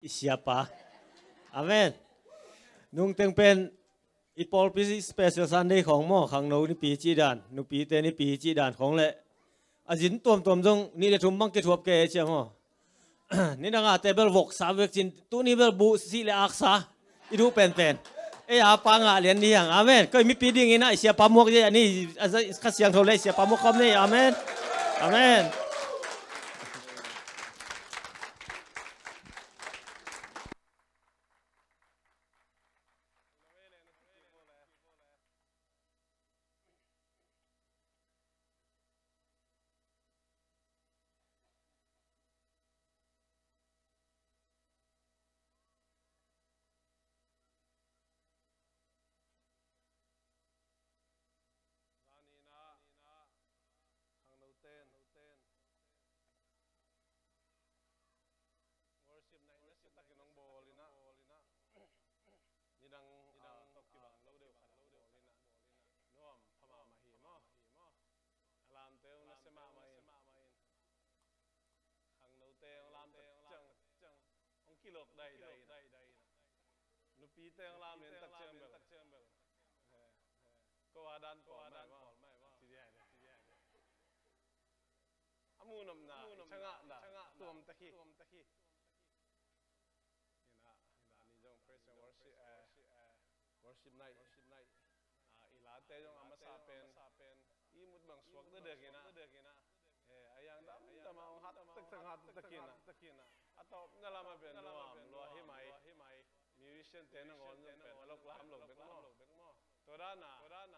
isiapa. Amen. Nung teng pen Paupi special Sunday ของหม้อขังโนนี่ปีจีดานนุปีเตนี่ปีจีดานของเละอาจินตัวจงนี่เดทุมบังเกทัวเกเชียงอ๋อนี่นังอาเตเบิลวกสาวเวกจินตัวนี้เบิลบุสีเลอักษาอีดูเป็นเอ้ยอาปังอ่ะเรียนนี่ยังอาเมนก็มีปีดิ่งนะเสียปามวกเนี่ยนี่ข้าเสียงโทรเลยเสียปามวกคำนี่อาเมนอาเมนปีเตงลามเรียนตักเชื่อมเบลก็ว่าดันปอไม่ว่าทีเดียวอามูนำนาช่างด่าตัวมตะกี้นี่นะนี่จง praise and worship night อีลาเตจงอามาซาเป็นอีมุดบังสวกเดือดกินะไอ้ยังดำแต่มาหัดตะกี้นะอัตโนนั่นละมาเป็นรัวหิมัยmusician เต้นงอนเป็นลูกหลานลูกเบ็กมอตัวด้านน่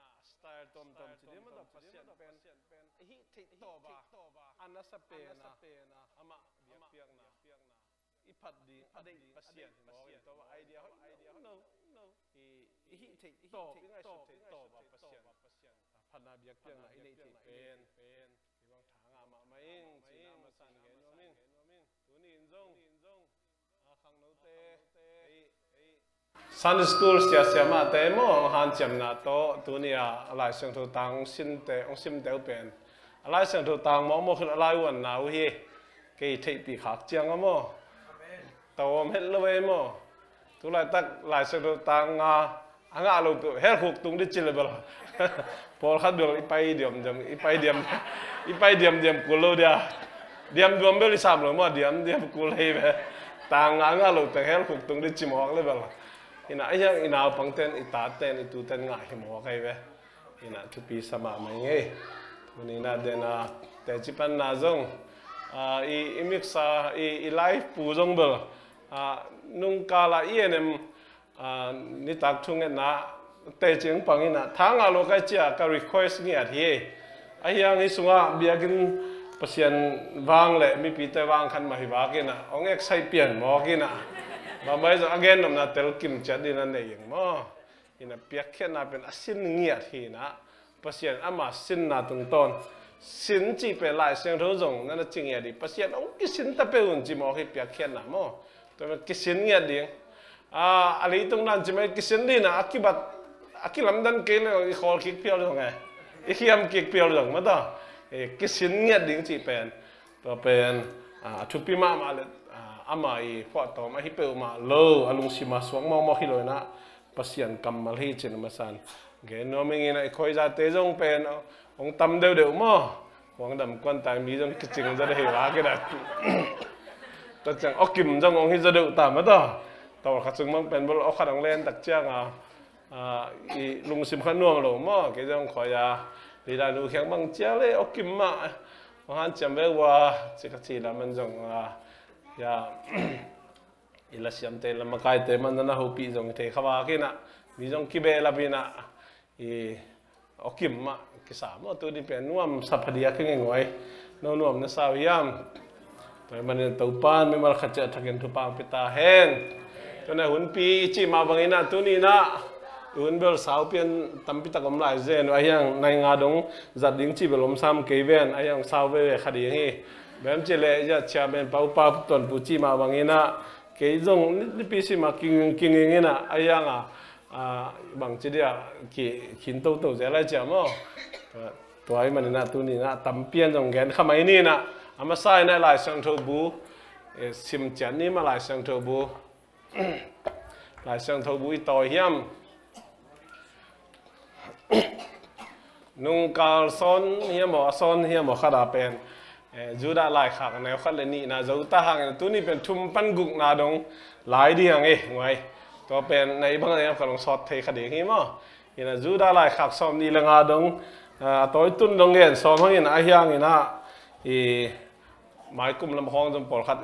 ะสไตล์ตอมจีดีมันต้องเปลี่ยนเป็นฮิติโตบะอันนั้นสเปนนะอามาเบียเปียงนะอีพัดดีอะไรเปลี่ยนมองตัวไอเดีย no อีฮิติโตยังไงสุดโตบะเปลี่ยนพันนาเบียเปียงนะอีนี่ติเป็นที่บางทางอามาไม่ยิงจีน่ามาสั่นเห็นว่ามิงตัวนี้อินจงขังโนเตSunday school เสียมาแต่โมหันจำนาโตตัวนี้อะไรเสียงถูกตังสินเตองสิมเตอเป็นอะไรเสียงถูกตังมองโมคืออะไรวันหนาวเฮกี่ที่ปีขักเจียงโมโตไม่เลยโมตัวอะไรตักอะไรเสียงถูกตังอ่างเราเฮลคุกตุงดิจิเลเบลพอขัดเบลอีไปเดียมกูรู้เดียมรวมเบลสามหรือว่าเดียมกูเลยแบบตังอ่างเราแต่เฮลคุกตุงดิจิมอกเลยเบลอินะไอ้ยังอินาปังเต้นอิตาเต้นอิตูเต้นง่ายหัวใครเว้อินะทุกปีสมาไม่เงี้ยวันนี้น่าเดินแต่จิปันน่าจงอีมิกซ์อีไลฟ์ปูจงเบลนุ่งกาลาเอียนนี่ตักทุ่งเงินนะแต่จริงปังอินะทางอาโลกไอเจ้าก็ request เงี้ยที่ไอ้ยังนี่สุงะเบียกินเปอร์เซ็นต์วางเลยมีปีแต่วางคันมาหิวากินนะองเอ็กใส่เปลี่ยนหมอกินนะบางใบจะ again นำนาเตลกิมจัดดินันเองมั้งอินะเปียกแค่นาเป็นสินเงียทีนะเปอร์เซ็นต์อามาสินนาตรงต้นสินจีเป็นลายเสียงทุจงนั่นจริงอย่างดีเปอร์เซ็นต์องกิสินตะเปอุ่นจีมอให้เปียกแค่นามั้งตัวมันกิสินเงียดีอะไรตรงนั้นจีไม่กิสินดีนะอากิลำดันเกลเลยอีคอลคิกเพียวเลยไงอีขี้ยำคิกเพียวเลยมั้งต่อกิสินเงียดีจีเป็นตัวเป็นทุกปีมาเลยอามาอีพอต่อมาฮิเปลมาโลอลุงสิมาสวงมองฮิโลนะปัสยันกำมาลีเจนมาสันเกนว่าไม่งี้นะคอยจะเตจงเป็นองตำเดียวมั้งหวังดำกวนตายมีจงกิจงจะได้เหรอกันนะแต่จังอกิมจงองฮิจะเดือดตามมาต่อขัดซึ่งมันเป็นบอลออกขัดองเล่นตักเจ้าอีลุงสิมขันนัวมาโลมั้งเกจงคอยจะลีลาดูแข็งบางเจ้าเลยอกิมมาวันจำไว้ว่าสิกทีละมันจงยาอิลาสิมเตลมาไกเตมันนั่นหูปีจงเทขวากินะมีจงกิเบลาบินะอกิมมากิสามตัวนี้เป็นนวมสัพพดีขึ้นง่ายนวมนั่นสาวยามตัวมันเป็นตัวปานไม่มาขัดจัดทักกันทุปังปิตาเฮนตัวนั้นหุ่นปีจีมาบางอินะตัวนี้นะหุ่นเบลสาวเปลี่ยนตั้มปิตากำไรเจนไอ้ยังในงาดงจัดดิ้งจีเบลมซ้ำเกเวนไอ้ยังสาวเวคดีอย่างนี้แบบเจเลจะเชื่อเป็นป้าตอนปูจีมาบางอินะเกยจงนี่ปีสิมากินอย่างนี้นะไอ้ยังบางทีเดียขินโตจะอะไรเจ้ามั้งตัวไอ้มันนะตัวนี้นะตั้มเปลี่ยนจงแกนขมายนี่นะอามาใส่ในลายสังทบู ซิมจันนี่มาหลายเสียงเทอร์บูหลายเสียงเทอร์บูอีต่อเฮียมนุ่งกาลซอนเฮียหมอซอนเฮียหมอขดาเป็นจูดาหลายขากแนวขัดเลนี่นะจูตาหังตัวนี้เป็นทุ่มปั้นกุกนาดงหลายดีอย่างไงตัวเป็นในบางอย่างก็ลงสอดเทคดีงี้มั้งยินะจูดาหลายขากซ้อมนี่ละงาดงตัวตุ้นดงเงินซ้อมให้นะไอ้ยังนี่นะหมายกุมลำพองจนปวดขัด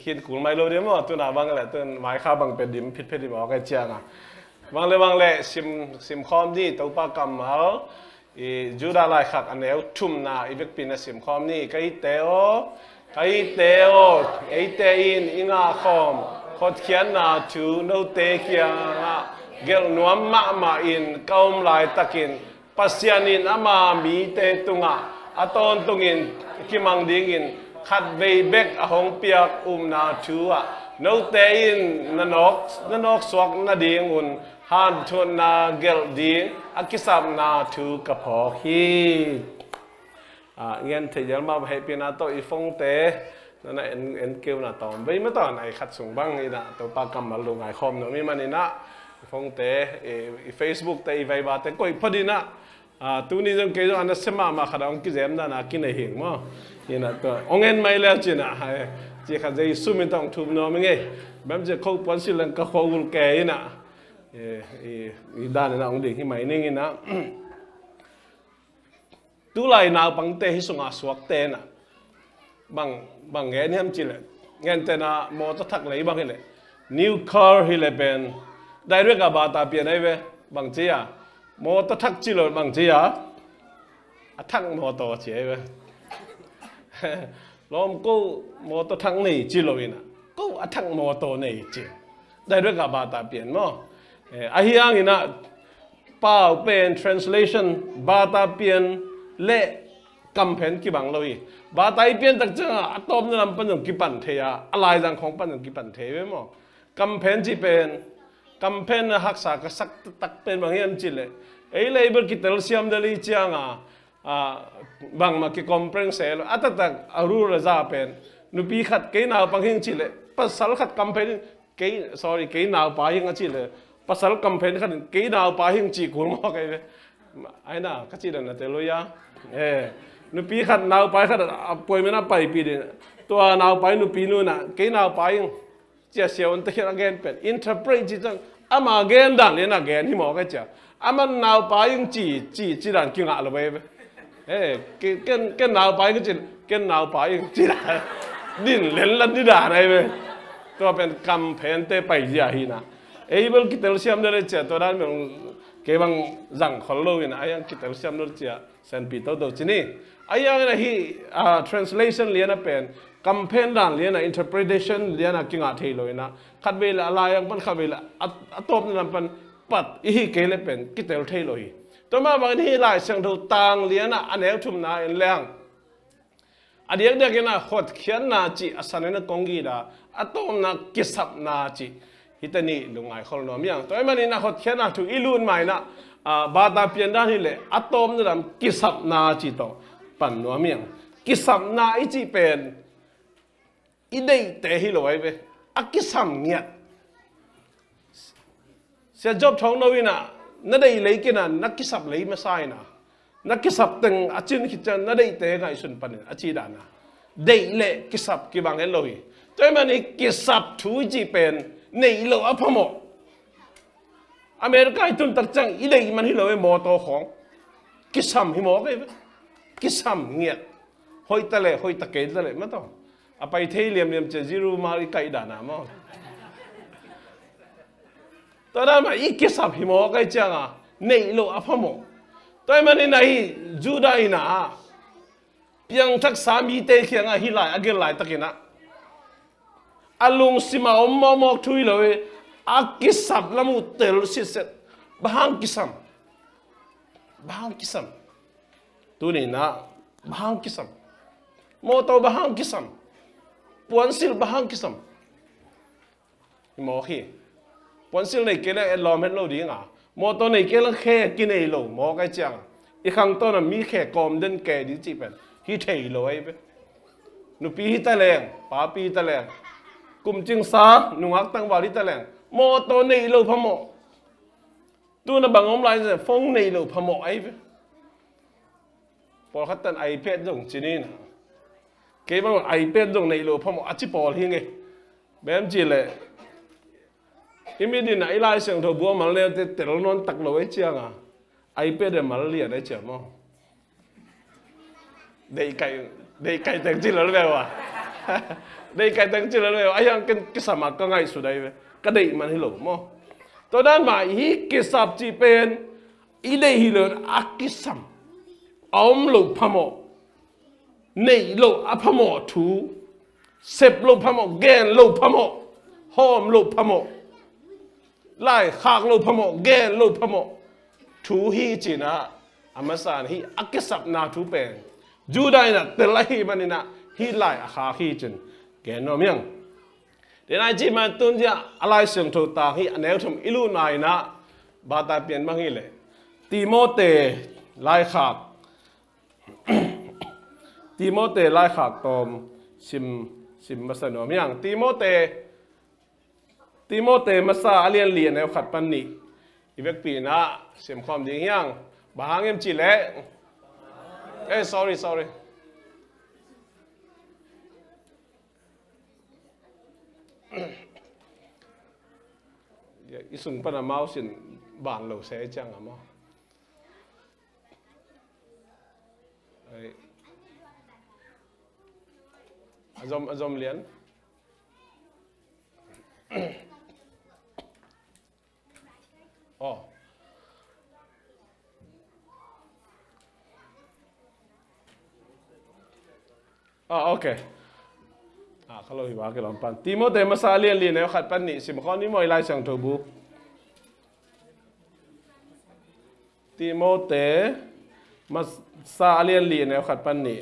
หินกุลไม่รู้เรื่องมั้งตัวหน้าบางแหละตัวหมายข้าบางเป็นดิมพิษดิมออกไอ้เจ้าอ่ะบางเลยซิมคอมนี่ตัวปากกำมาจูดาลายขักอันเดียวทุ่มนาอีเวกปีนซิมคอมนี่ไก่เตโอไอเตอินอิงาคอมขดเขียนนาทูโนเตเกียงเกลนัวมาอินก้าวลายตะกินปัสยานินอามามีเตตุงะอัตอนตุงินกิมังดิงินขัดเวเบกหงเปียกนาทูอะโนเตอินนนกสวกนาดิงอุนฮันชนนาเกลดิงอากิสามนาทูกระพอฮีเงินที่ยันมาให้ปีนาโตอีฟงเตนั่นแหละเอ็นเกลน่ะตอนไม่ตอนไอ้ขัดส่งบ้างนี่นะตัวปากกำมาลงไอ้คอมเนาะมีมันนี่นะฟงเตเฟซบุ๊กเตอีไวบาเตก็อีพอดีนะตัวนี้จังเกจอันนั้นเสมาขัดองกิเซมนั่นนะกินไอ้หิงมั้งนี่นะตัวองเงินไม่แล้วจีน่ะจีขัดใจสู้ไม่ต้องทุบเนาะมั้งไงแบบจะเข้าปอนสิลังก็เข้ากุลแก่นะด้านนั้นองเด็กที่ไม่นิ่งนะตัวไรนาวปังเตให้ส่งอาสวกเตนะบางเงี้ยนี่มันจีเลยเงี้ยแต่นะมอเตอร์ทักเลยบางเลย new car ฮิเลเป็นได้เรื่องกับบาตาเปลี่ยนได้ไหมบางทีอะมอเตอร์ทักจีเลยบางทีอะทักมอเตอร์เฉยไหมล้อมกูมอเตอร์ทักนี่จีเลยนะกูทักมอเตอร์นี่จีได้เรื่องกับบาตาเปลี่ยนมั้งไอ้เหี้ยนี่นะเปล่าเป็น translation บาตาเปลี่ยนเละกำเพนกี่บังเลยบาตาเปลี่ยนตักจังอะตอมนั่นปัญญกิปันเทียอะไรจังของปัญญกิปันเทียมั้งกำเพนจีเป็นกำเพนหักษากษักตักเป็นบางอย่างจีเลยไอ้เลยบริกิตลเซียมเดลิจังบางมาคิคอมเพนเซลตักอารูระซาเป็นนุปีขัดเกยนาวบางอย่างจีเลยปัสสาวะขัดกำเพนเกย sorry เกยนาวปายังจีเลยปัสสาวะกำเพนขัดเกยนาวปายังจีกุลมาไงไอ้น่ะก็จีนั่นนะเตลุยานุปีขัดนาวไปขัดป่วยไม่น่าไปปีเดียตัวนาวไปนุปีนู่นน่ะเกยนาวไปยังเจ้าเสียวันที่เราเกณฑ์เป็น interpret จีจังอามาเกณฑ์ดันเลยนะเกณฑ์ที่หมอก็เจ้าอามันนาวไปยังจีดันกินอะไรไปเกณฑ์นาวไปก็จีเกณฑ์นาวไปยังจีดันดินเล่นลันดิดาอะไรไปตัวเป็นคำเพนเตไปจีอาฮีนะเบลกิตลเซียมเดลเจ้าตัวนั้นเป็นเก็บังจังขลุ่ยนะไอ้ยังกิตลเซียมเดลเจ้าเซนปีโตโตจีนี่ไอ้ยังนะฮีtranslation เรียนนะเป็นคำเพนดันเรียนนะ interpretation เรียนนะกิงอาเทเลยนะขัดเวลาอะไรยังเป็นขัดเวลาตัวนั้นเป็นปัดอีเกลเป็นกิตลเทเลยตัวมาบางทีหลายเสียงถูกต่างเรียนนะอันเอวทุ่มนาเอ็นแรงอันเดียกเด็กนะขดเขียนนาจีอาศัยนะกงกีดาตัวนะกิสับนาจีฮิตนี่ลุงไงคนน้อมยังตัวมันนี่นะขดเขียนนะถูกอิลุนใหม่นะบาตาเปลี่ยนด้านนี้เลยตัวนั้นกิสับนาจีโตปันน้อมยังกิสับนาอีจีเป็นอีเดย์เตะฮิโลไว้เว้อกิสัมเงียเสียจบท้องน้อยนะนั่นได้เลยกินนะนักกิสับเลยไม่ใช่นะนักกิสับตึงอาจินคิดจะนั่นได้เตะไงสุนปันอาจีดานะเดย์เละกิสับกี่บางเห็นเลยตัวมันนี่กิสับถูจีเป็นในโลกพม่าอเมริกาตุนตัดจังอีเดย์มันฮิโลไว้มอโตของกิสัมฮิโมกไอ้กิสัมเงียหอยตะเล่หอยตะเกยตะเล่ไม่ต้องไปเที่ยวเลี้ยงจะจิรูมาริกาอีดานะมั้งตอนนั้นมาอีกสับหิมะก็จังอ่ะในโลกพม่าตอนมันในจูดาอินะเพียงทักษะมีเตะเขียงอ่ะฮิไลอาเกลไลตะกินะอาลุงสิมาอมมอกทุยเลยอากิสับละมุเตลสิเสตบางกิสัมตัวนี้นะบางกิสัมโมโตบางกิสัมปวนซิลบางกิสัมหมอขี้ปวนซิลในเกล้ลอมเห็นโลดีง่ะโมโตในเกล้แค่กินไอโลหมอก็จังอีกครั้งต้นมีแค่กอมเดินแก่ดิจิเป็นฮิเทโลไอ้เน นุปีฮิตะแรงป้าปีตะแรงกุมจิงซาหนุ่งอักตั้งวาลิตะแรงโมโตในโลพะโมตัวนั้นบางอมลายจะฟงในโลพะโมไอ้พอขัดตันไอเพดดงจีนี่นะเกี่ยวกับไอเพดดงในโลพะโมอจิปอลที่ไงแบบจีเลยอิมิดินไอลายเสียงทบัวมันเลยแต่เรานอนตักเราไว้เชียงอ่ะไอเพดมันเลียได้เชียงมั้งได้ไก่แต่งจีแล้วแบบว่าได้ไก่แต่งจีแล้วแบบไอ้ยังกิสมักก็ง่ายสุดได้ไหมก็ได้มันให้หลงมั้งตอนนั้นมาฮีกิสับจีเป็นอีได้ฮิเลอร์อักกิสัมอมหลงพะโมในหลงอพะโมทูเสพหลงพะโมแกนหลงพะโมหอมหลงพะโมไล่ขากหลงพะโมแกนหลงพะโมทูฮีจีนะอามาสานฮีอักกิสับนาทูเป็นจูได้นะแต่ละฮีมันนี่นะฮีไล่อาคาฮีจินแกนอมยังเดี๋ยวนายจีมันตุนจะอะไรเสียงโทตาฮีอันเอลทำอิลูนายนะบาตาเปลี่ยนบางฮีเลยติโมเตไล่ขากติโมเตไล่ขากตอมซิมมาสนอมยังติโมเตมาซาเลียนเลียนแนวขัดปันนี่อีเวกปีนะเสียมความดียังบางเอ็มจีเล่sorryอีสุนปนามาวสินบานเหลาเสียจังอะมั้งอาจอมเลียนอ๋อโอเคเขาเราหิวกันลองปันติโมเตมาซาเลียนเนี่ยขัดปันนี่สิมข้อนี้มวยลายสังทบุติโมเตมาซาเลียนเนี่ยขัดปันนี่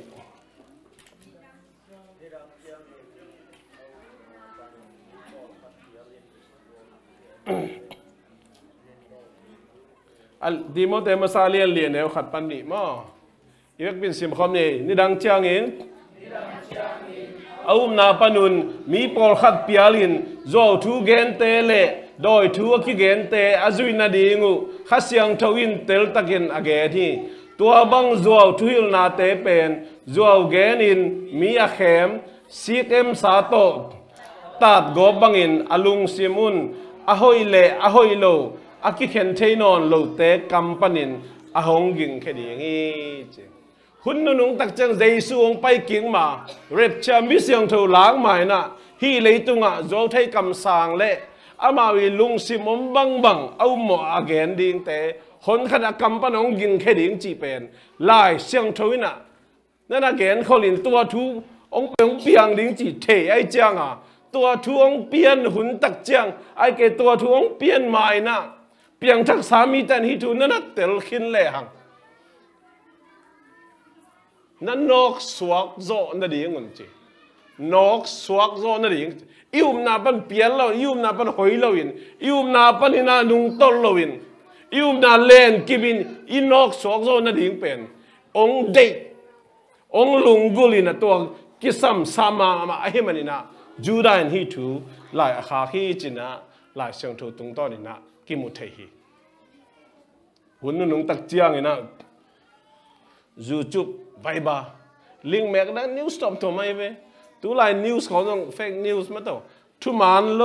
ติโมเตมาซาเลียนเนี่ยขัดปันนี่มั้งอีกเป็นสิมข้อนี้นี่ดังเชียงเองเอาหน้าปนุนมีปอลขัดเปียลินโจทูเกนเตเลโดยทูกิเกนเตอาจุยนาดีงูขัดเสียงทวินเตลตะเกนอเกที่ตัวบังโจทูฮิลนาเตเป็นโจเกนินมีอาเขมซีเกมซาโตตัดกบบังอินอลุงซิมุนอโฮยเลอโฮยโลอากิเคนเทนอนโลเตกัมปนินอหงกิงแค่ดีงี้คุณนุ่งตักจังใจสูงไปกิ่งมาเร็บชามิเสียงเท่าล้างใหม่น่ะฮีเลยตุงอ่ะโจไทยกำสางเละอามาวิลุงซิมอมบังเอาหมออาเกนดิ้งแต่คนขณะกำปนองกิงแค่ดิ้งจีเป็นลายเสียงเท่าน่ะนั่นอาเกนเขาลินตัวทูองเปียงเปียงดิ้งจีเทไอเจียงอ่ะตัวทูองเปียนหุ่นตักเจียงไอเกตัวทูองเปียนใหม่น่ะเปียงทักสามีแต่ฮิทูนั่นน่ะเตลขินเละหังนั่นนกสวกโซนั่นดีงุนจีนกสวกโซนั่นดีอิวมนาปันเปียนเราอิวมนาปันหอยเราอินอิวมนาปันอินานุงตลเราอินอิวมนาเลนกิบินอินกสวกโซนั่นดีเป็นองเด็กองลุงกุลินะตัวกิสัมสามามาไอ้มันนี่นะจูดานฮีทูหลายอาคาฮีจินะหลายเสียงทูตุงต้นนี่นะกิมุเทฮีหุ่นนุ่งตักเจียงนี่นะจูจุบไปบ้าลิงก์แม็กนั้นนิวส์ตอมตัวไม่เว้ตัวไลน์นิวส์ของต้องเฟกนิวส์มาตัวทุมันโล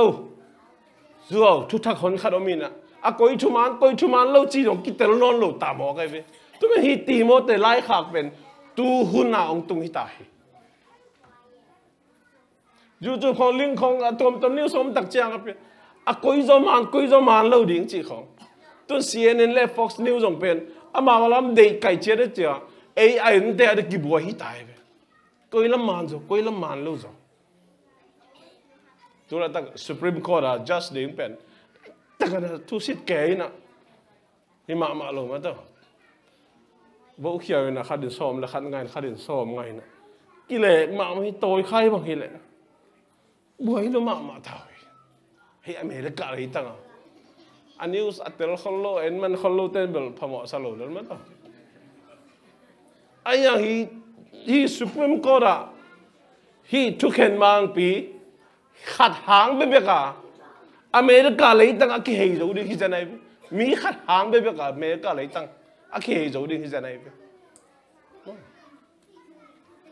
จู่ทุกทักคนขัดอมินะก็อีทุมันโลจีตรงกิตเตลนอนโลตามอกันเว้ตัวมันฮิตีโมเตไล่ขากเป็นตัวหุ่นน่ะองตุงฮิตาฮีจู่ของลิงก์ของตัวนิวส์ผมตักเจียงกันเป็นก็อีจอมันโลดิ้งจีของตัว CNN และ Fox News ส่งเป็นมาวันละเด็กไก่เจี๊ยดเจียAI นั่นแต่อะไรกี่บัวฮิตายไปก็อีละมันจ้ะก็อีละมันรู้จ้ะตัวนั้นตั้ง Supreme Court อ่ะ Just ดิ้งเป็นแต่กันทุกสิทธิ์แก่น่ะที่มาลงมาตัวบ่เขียวนะขัดดินซ้อมแล้วขัดไงขัดดินซ้อมไงนะกิเลสมาไม่โตยใครบางทีเลยบัวให้เรามาเท่าให้อเมริกาอะไรตั้งอันนี้อัตเตอร์คอลโลเอ็นมันคอลโลเต้นแบบพม่าสโลนั่นมั้งตัวไอ้ยังฮีสุพรีมคอร์ท hi thu khen mang pi khát hàng bê cả America lấy tăng ác hei rồi đi khi này Mỹ khát hàng bê cả America lấy tăng ác hei rồi đi khi này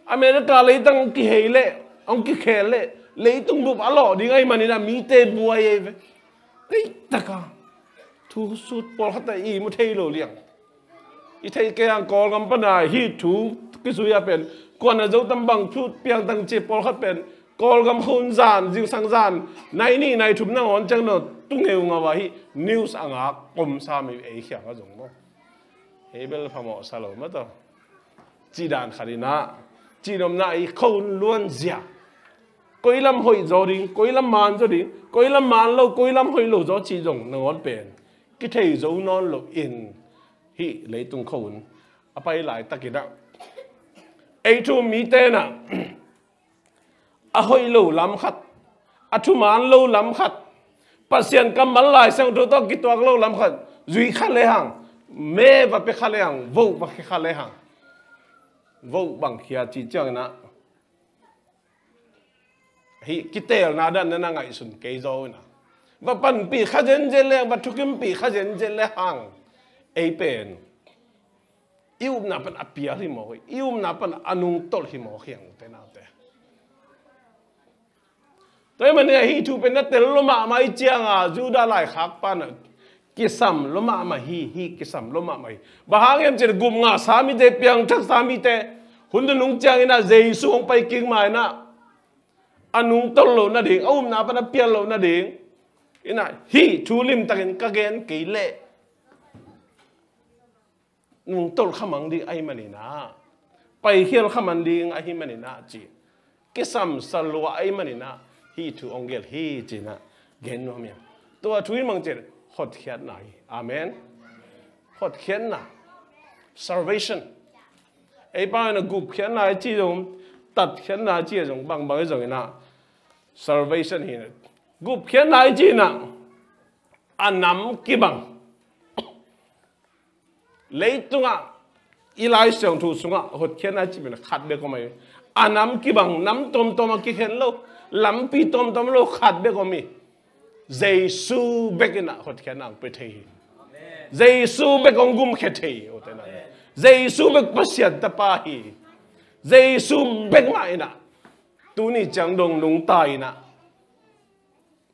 America lấy tăng ác hei lệ ông cái khe lệ lấy tung bụp á lọ đi ngay mà nên là Mỹ tê bùa ấy vậy cái tất cả thu sút bỏ hết tại ý một thay lồ liền ý thay cái hàng có ngắm bên này hi thu cái suy à bên còn là dấu tâm bằng chút piang tăng chế bỏ hết bên có ngắm hôn giàn dịu sang giàn này này chúng nó on chẳng nó tung nghèo ngà vậy news ang ác cùng sa mi ấy khiang cái giống đó ấy bên là mỏ sa lô mất rồi chỉ đàn khari na chỉ nôm này khôn luôn dẻo coi lâm hội gió đi coi lâm màn gió đi coi lâm màn lâu coi lâm hội lâu gió chỉ dùng nó ngón bền cái thầy dấu non lộ in hi lấy tung khôn à bay lại ta kia đó ấy chú mi tên à à hội lâu lắm khát à chú màn lâu lắm khát pasien cầm bắn lại sang chỗ đó cái toa lâu lắm khát duy khát lấy hàng mẹ và bé khát lấy hàng vô và cái khát lấy hàng vô bằng kia chỉ chẳng na hi kitel na dan na ngai sun ke zo na va pan pi khajen jele va thukim pi khajen jele hang ei pen ium na pan apia hi mo ium na pan anung tol hi mo khiang te na te toy man hi thu pen na tel lo ma mai chiang a juda lai khak pan kisam lo ma ma hi kisam lo ma mai ba hang em che gum nga sami te piang thak sami te hun nung chiang ina jesu ong pai king mai na anung tol lo na ding om na pa na pian lo na ding ina hi thu lim takin ka gen ke le nung tol khamang di ai manina pai hiel khaman ding a hi manina chi kisam salwa ai manina hi thu ongel hi china gen no mya to thui mang che hot khiat nai amen hot khiat na salvation ai ba na gup khiat nai chi dong tắt khiat na chi dong bang bang dong na salvation hi gup khiat nai chi na anam ki bang lấy tunga ilai song thu sunga hot khiat na chi na khat be ko mai anam ki bang nam tom tom ki khen lo lam pi tom tom lo khat be ko mi Giêsu bekina hot khiat na pe thei Giêsu bek ong gum khe thei o te na Giêsu bek pasiat ta pa hi Giêsu bek mai na tu ni chang dong nung tai na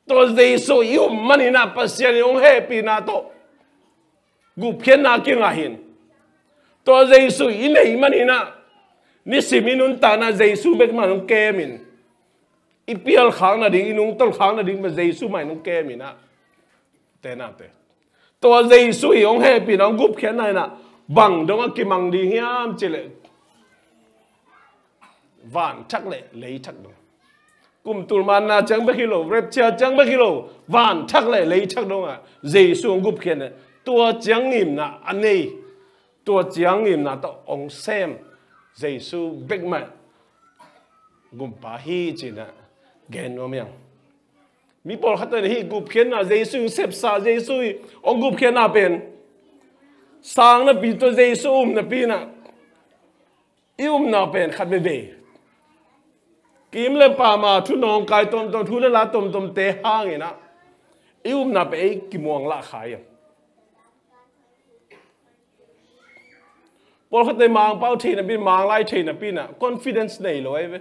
to Giêsu yu mani na pasiat ong happy na to gup khiat na ki nga hin to Giêsu inei mani na ni siminun ta na Giêsu bek ma nong ke min ipial khang na ding inung tol khang na ding ma Giêsu mai nong ke min na te na te to Giêsu ong happy na gup khiat na na bằng dong ki mang di hiam chile van chắc lệ lấy chắc đâu cùng tụi man na chẳng biết kilo rapture chẳng biết kilo van chắc lệ lấy chắc đâu à Giêsu gup khiat này tua chẳng nghiêm na anh này tua chẳng nghiêm na tao ông xem Giêsu big man gum pa hi chỉ na gen ôm yang mi bol khát này hi gup khiat na Giêsu xếp sa Giêsu ông gup khiat na pen sang na pi to Giêsu na pi na na pen khát về về kim le pa ma thu nong kai tom tom thu le la tom tom te hang ina na pe ki muang la khai Paul khát mang bao thi na bin mang lai thi na pi na confidence nei lo ai ve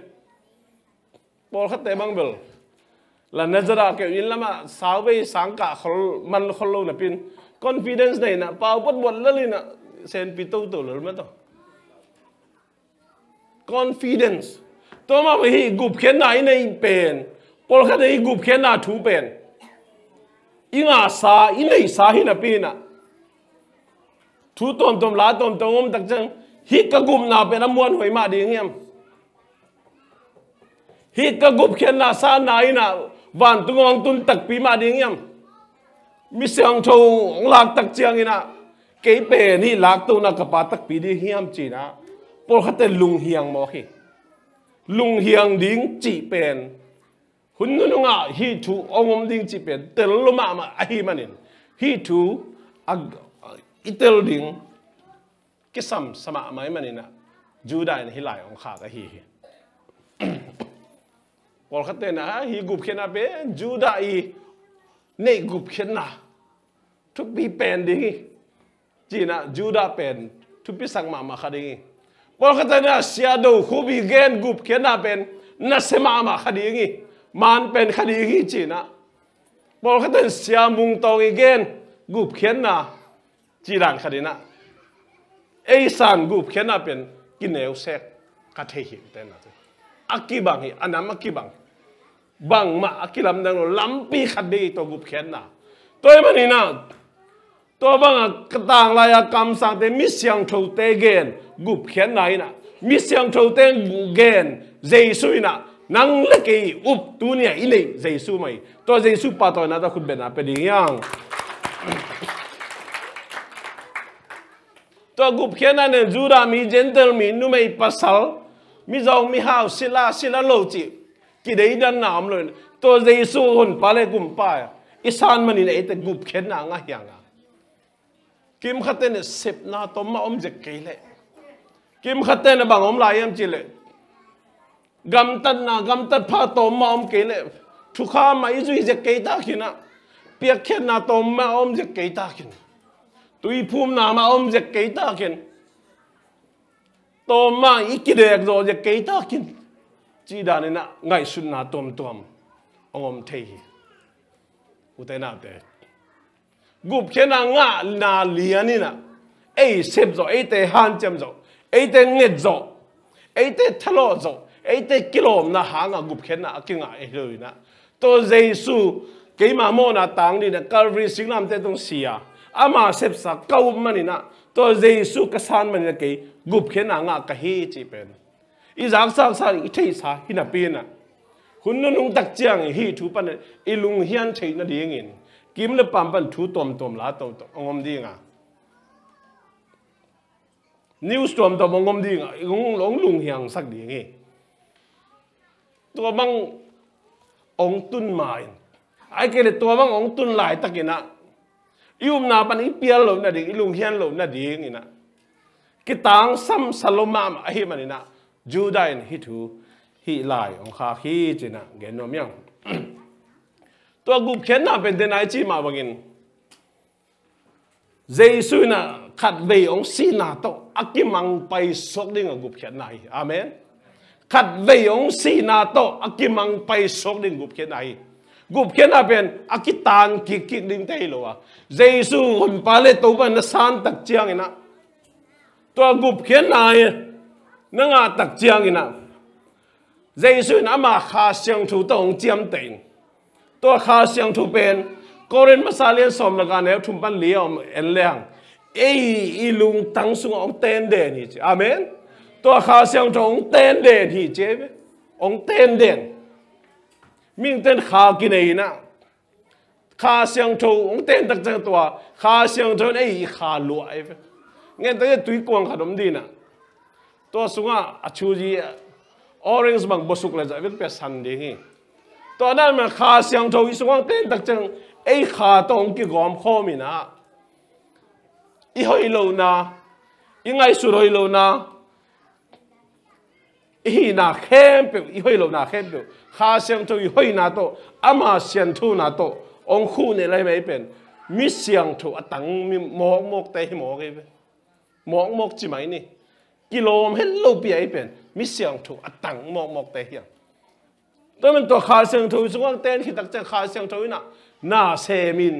Paul khát mang bel là nazara ke in lama sao ve sang ka khol man khol lo na pin confidence nei na pau pot bot la li na sen pi to to lo ma to confidence to ma hi gup khiat nai nei pen Paul khát hi gup khiat na thu pen inga sa inei sa hi na pi na thu tom tom la tom tom om tak chang hi ka gum na pe na muan hoi ma ding yam hi ka gup khiat na sa nai na van tu ngong tun tak pi ma ding yam mi sang tho ong lak tak chiang ina ke pe ni lak tu na ka pa tak pi di hiam chi na Paul khate lung hiang mo hi lung hiang ding chi pen hun nu nga hi thu ongom ding chi pen tel lo ma ma hi manin hi thu itel ding kisam sama mai manina juda hi lai ong kha ka hi พอขัดเตนะฮีกุบเขียนนะเป็นจูดาอีเนกุบเขียนนะทุกปีเป็นดีจีนะจูดาเป็นทุกปีสังมาคดีพอขัดเตนะเสียดูคูบีเกนกุบเขียนนะเป็นนัสมาคดีงี้มันเป็นคดีงี้จีนะพอขัดเตนะเสียมุงตองอีเกนกุบเขียนนะจีรันคดีนะไอ้สันกุบเขียนนะเป็นกินเอวเซกกระเทียมเต้นนะอักกีบังฮีอันนั้นอักกีบังบังมาอักกีลำดังลำปีขัดดีตัวกุบเขียนนะตัวมันนี่นะตัวบังกระต่างลายกรรมสังเตมิเสียงโถเตเกนกุบเขียนไหนนะมิเสียงโถเตเกนเจสุยนะนังเล็กอุบตัวเนี่ยอิเลยเจสุไหมตัวเจสุปาตัวนั้นตัวคุณเป็นอะไรเป็นยังตัวกุบเขียนนั้นจูดามีเจนเทลมีนุ่มไม่ปัสสาวมีเจ้ามีหาวศิลาโลจิกิเลสดันน้ำเลยตัวเจสุคนปาเลกุมป้ายอิสานมันนี่ไอ้แต่กุบเขียนนางอย่างอ่ะกิมขัดเตนเสพนาตัวมาเจเกลเลยกิมขัดเตนบางลายมจิเลกำตัดพาตัวมาเกลเลยทุกข้ามาอิจุยเจเกตากินะเปียกเขียนนาตัวมาเจเกตากินตุยภูมินามาเจเกตากินตัวมาอีกเด็กโจเจเกตากินจีดานี่นะไงสุนนาตัวเทียอุตนาเตกุบเขียนงานาเลียนี่นะไอ้เสพโจไอ้เตฮันเจมโจไอ้เตเงดโจไอ้เตทะเลาะโจไอ้เตกิโลมนะหางกุบเขียนนะกิงไอ้เลยนะตัวเจสุเกี่ยมาโมนาตังนี่นะคาร์วิสิงลามเตตงเสียอามาเสพสักเก้ามันนี่นะตัวเจสุกษานมันจะกี่กุบเขียนงากะฮีจีเป็นอีจากสักอีเทสาฮินาปีนะคุณนุ่งตักเจียงฮีทุปันอีลุงเฮียนเทนดีเงินกิมเลปัมปันทุตอมลาตอมดีงานิวส์ตอมงอมดีงาหลงลุงเฮียงสักดีงี้ตัวบังองตุนมาไอ้เกลตัวบังองตุนลายตะกินะยุมนาปันอีเปียลหลน่ะดีลุงเฮียนหลน่ะดีงี้นะกิตังซัมสโลมาไอ้มันนี่นะจูดายฮิทูฮิลายองคาฮีจีนะเกนโนมยังตัวกุบเขียนน่ะเป็นเดนไอจีมาบังินเจสุน่ะขัดเวองซีนาโตอักิมังไปสกดิ่งกุบเขียนไหนอาเมนขัดเวองซีนาโตอักิมังไปสกดิ่งกุบเขียนไหนกุบเขียนน่ะเป็นอักิตานกิดิ่งเตยโลวะเจสุคนปาเลตัวมันน่ะสานตักเจียงนะตัวกุบเขียนไหนนั่งตักเจียงนะเจสุน่ะมาขาเสียงถูตองเจียมเต็งตัวข้าเสียงถูเป็นก็เรียนมาซาเลียนสมละกันแล้วทุ่มปันเลี้ยวเอ็นเลี้ยงอีลุงตั้งสุงองเต้นเด่นฮีเจอาเมนตัวข้าเสียงถูองเต้นเด่นฮีเจองเต้นเด่นมิ่งเต้นข้ากินเองนะข้าเสียงถูองเต้นตักจังตัวข้าเสียงถูข้าลัวไอ้เงี้ยแต่ตุยกวางขนมดีนะตัวสุงอาชูจีออเรนจ์บางบสุกเลยจะเป็นเปสันดีงี้ตอนนั้นมันขาเสียงโทอีสว่างเต้นตักจังไอ้ขาตรงกี่กอมข้อมีนะอีหอยโลนะอีไงสุดหอยโลนะอีน่าเข้มเปล่าอีหอยโลนะเข้มเปล่าขาเสียงโทอีหอยนาโตอามาเสียงโทนาโตองคู่เนี่ยอะไรไม่เป็นมิเสียงโทอตังมีหมอกเตะหมอกไอ้เป็นหมอกจีไหมนี่กิโลเห็นโลปีไอ้เป็นมิเสียงโทอตังหมอกเตะเหี้ยตัวมันตัวขาเสียงถูสว่างเต้นที่ตักจะขาเสียงถูน่ะน่าเซมิน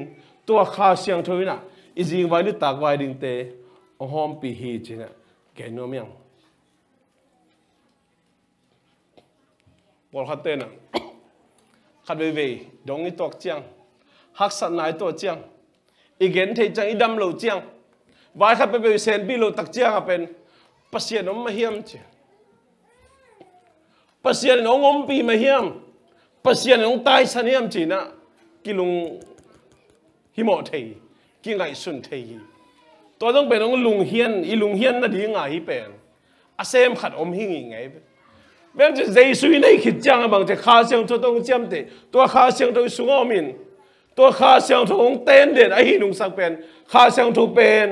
ตัวขาเสียงถูน่ะอีจิงไว้หรือตักไว้ดิ่งเตอหอมปีฮีจีน่ะแกโนมยังบอลขัดเต้นน่ะขัดเวดงอีตัวเจียงฮักสันนายตัวเจียงอีเกนเทจังอีดำโลเจียงไว้ขัดไปเซนปีโลตักเจียงเป็นปัสเซียนอมมาเฮียมเจียปัสเซียนน้องอมปีมาเฮียมปัสเซียนน้องตายสันเฮียมจีน่ะกิลุงฮิโมเทยกิไงสุนเทยตัวต้องเป็นน้องลุงเฮียนอีลุงเฮียนน่ะดีง่ายเป็นอาเซมขัดอมหิ้งยังไงแม้จะใจสุยในขิดจังบางจะขาเสียงตัวต้องเจียมเตตัวขาเสียงตัวสูงอมินตัวขาเสียงตัวองเต้นเด่นไอหินุงสักเป็นขาเสียงตัวเป็น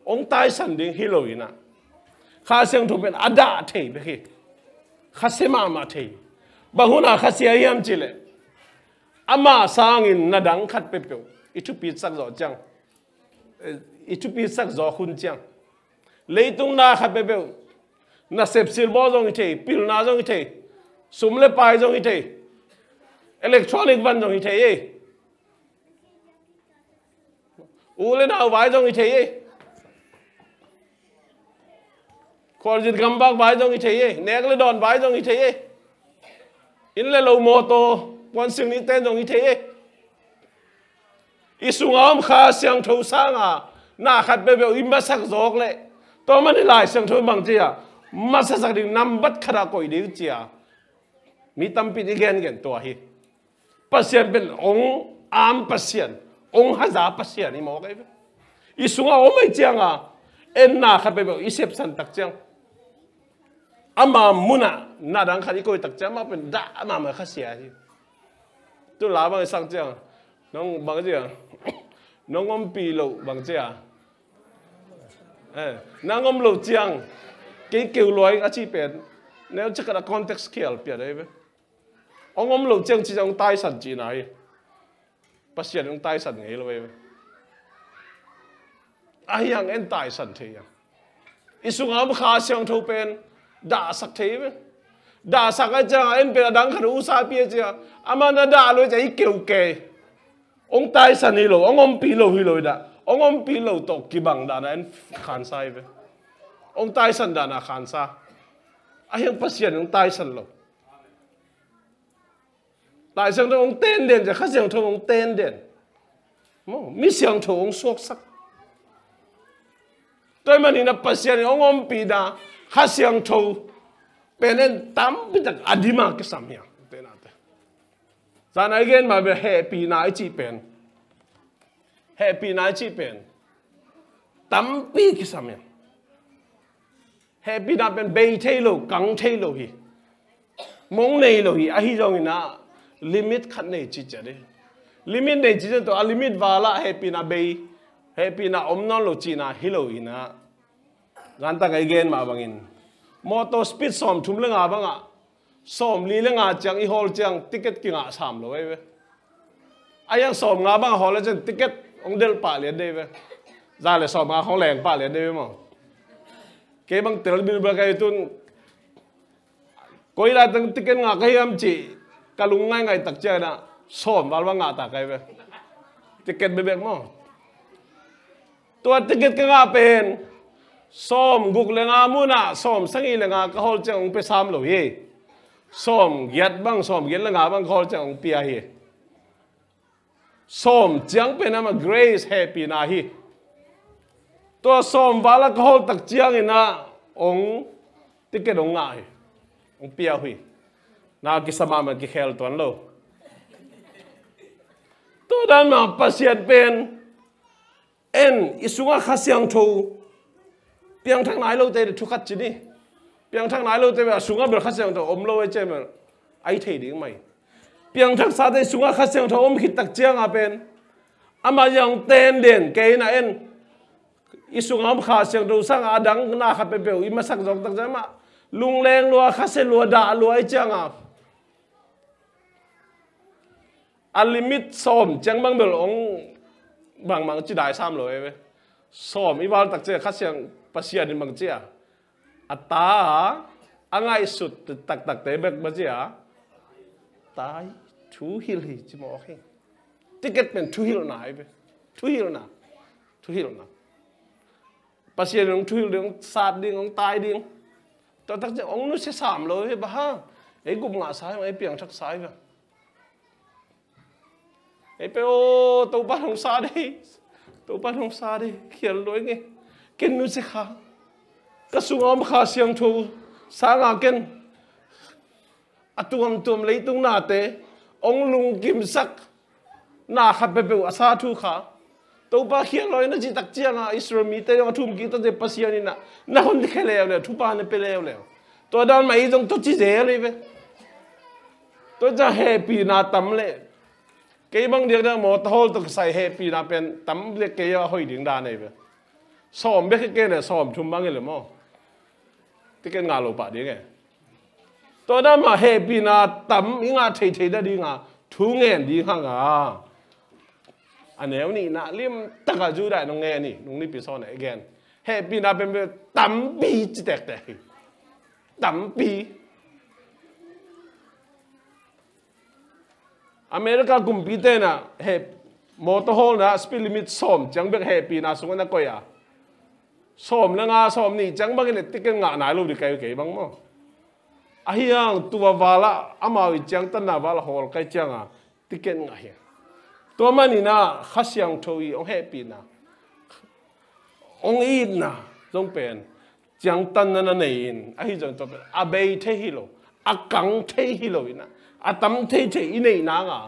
องตายสันดิ่งฮิโลอีน่ะขาเสียงตัวเป็นอาดาเทยไปขี้ข้าเสมาเท bahuna khasia hiam chile ama sangin na dang khat pe pe ichu pi sak zo chang ichu pi sak zo khun chang leitung na khat pe pe na sep sil bo zong ite pil na zong ite sum le pai zong ite electronic van zong ite ye u le na vai zong ite ye khol jit gam bak vai zong ite ye nek le don vai zong ite ye in le lo moto quan sinh ni tên dòng như thế isu ngam kha siang thâu sang à na khát bê bê im bắt sắc gió lệ tôi mà đi lại siang thâu bằng chi à mà sắc đi năm bắt khát coi đi chi à mi tâm pin igen gen tua hi pasien bên ông am pasien ông haza pasien ni mo cái isu ngam ông mấy chiang à en na khát bê bê isep san tak chiang ama muna na dang khát coi tak chiang mà bên đã mà khát sia hi tôi lá bằng sang chưa, nông bằng gì à, nông ông pì lẩu bằng gì à, nông ông lẩu chiang, cái kiểu loài cái chi bền, nếu chắc là context scale bền đấy, ông lẩu chiang chỉ trong tai sản chỉ này, bác sĩ trong tai sản ấy rồi, ai yang en tai sản thế à, isung am khá siang thâu bền, đã sắc thế vậy. Đã sắc cái chăng em bị đắng khẩn usa bia chưa, ama na đã lối chạy kiểu kề, ông tai sản đi lối, ông pi lối lối đã, ông pi lối tộc kỳ bằng đã na em khán sai vậy, ông tai sản đã na khán sa, ai yang pasien ông tai sản lối, tai sản thôi ông tên đền, chỉ khác siang thôi ông tên đền, mi siang thôi ông suộc sắc, tôi mà nhìn là pasien ông pi đã khác siang thôi penen tam bitak adima ke samya tenate san again ma be happy na chi pen happy na chi pen tam pi ke samya happy na pen be thailo kang thailo hi mong nei lo hi a hi jong ina limit khat nei chi chade limit nei chi to a limit wala happy na be happy na omnon lo chi na hilo ina gan ta again ma bangin motor speed som thum lenga banga som li lenga chang I hol chang ticket ki nga sam lo we ayang som nga bang hol chen ticket ong del pa le de we za le som nga hol leng pa le de mo ke bang tel bil ba kai tun koi la tang ticket nga kai am chi kalung ngai ngai tak cha na som wal wa nga ta kai we ticket be be mo tua ticket ka nga pen som guk lenga muna som sangi lenga ka hol chang pe sam lo hi som giat bang som giat lenga bang hol chang pia hi som chang pe na ma grace happy na hi to som wala ka hol tak chiang ina ong ticket ong nga hi ong pia hui na ki sama ma ki khel ton lo to dan ma pasien pen en isunga khasyang tho piang thang nai lo te thu khat chi ni piang thang nai lo te ba sunga ber khasyang tho om lo e che mer ai thei ding mai piang thang sa te sunga khasyang tho om khit tak chiang a pen ama yang ten den ke na en isunga am khasyang tho sang a dang na khat pe pe I ma sak jok tak ja ma lung leng lo khase lo da lo ai chang a limit som chang bang bel ong bang mang chi dai sam lo e som I wal tak che khasyang pasien ni mang chia ata angai sut tak tak te bek ba chia tai thu hil hi chi mo khe ticket pen thu hil na ai be thu hil na pasien ong thu hil ding sat ding ong tai ding to tak che ong nu se sam lo he ba ha ei gup nga sai ai piang thak sai ba ei pe o to pa hong sa đi khiel loi nge ken nu se kha ka sungom kha siang thu sa nga ken atuam tum leitung na te ong lung kim sak na kha pe pe asa thu kha to pa khiel loi na ji tak chiang a isro mi te yong thum ki ta de pasian ni na hon khele le thu pa ne pe le to dan mai jong to chi je le ve to ja happy na tam le cái băng điện đó một hol tục sai happy na pen tắm le cái hoi điện đa này về xóm biết cái này xóm chum băng cái là mo cái ngà lô bạc điện này ตัวนั้นมาเฮปีน่าตั้มอิงาเทได้ดีงาทุ่งเงินดีข้างอ่ะอันนี้นี่นะเลี่ยมตะกจูได้น้องเงินนี่น้องนี่ปีซ้อนไหนแกนเฮปีน่าเป็นตั้มปีจิตแตกแต่ตั้มปีอเมริกากลุ่มปีเต้น่ะเฮมอเตอร์โฮลนะสปีดลิมิตส้มจังเบกเฮปีน่าสงนักก็อย่าส้มแล้วงาส้มนี่จังบักเนี่ยติ๊กงาหนาลูกดิเกยบังมั้งไอ้ยังตัววาละอามาวิจังตันนาวาละฮอลใกล้จังอ่ะติ๊กงาเฮียตัวมันนี่นะข้าเสียงโชยองเฮปีน่ะองอินน่ะจงเป็นจังตันนั่นเองไอ้จังตัวเป็นอาเบยเทฮิโลอากังเทฮิโลนะอาตัมเทอินนี่นางอ่ะ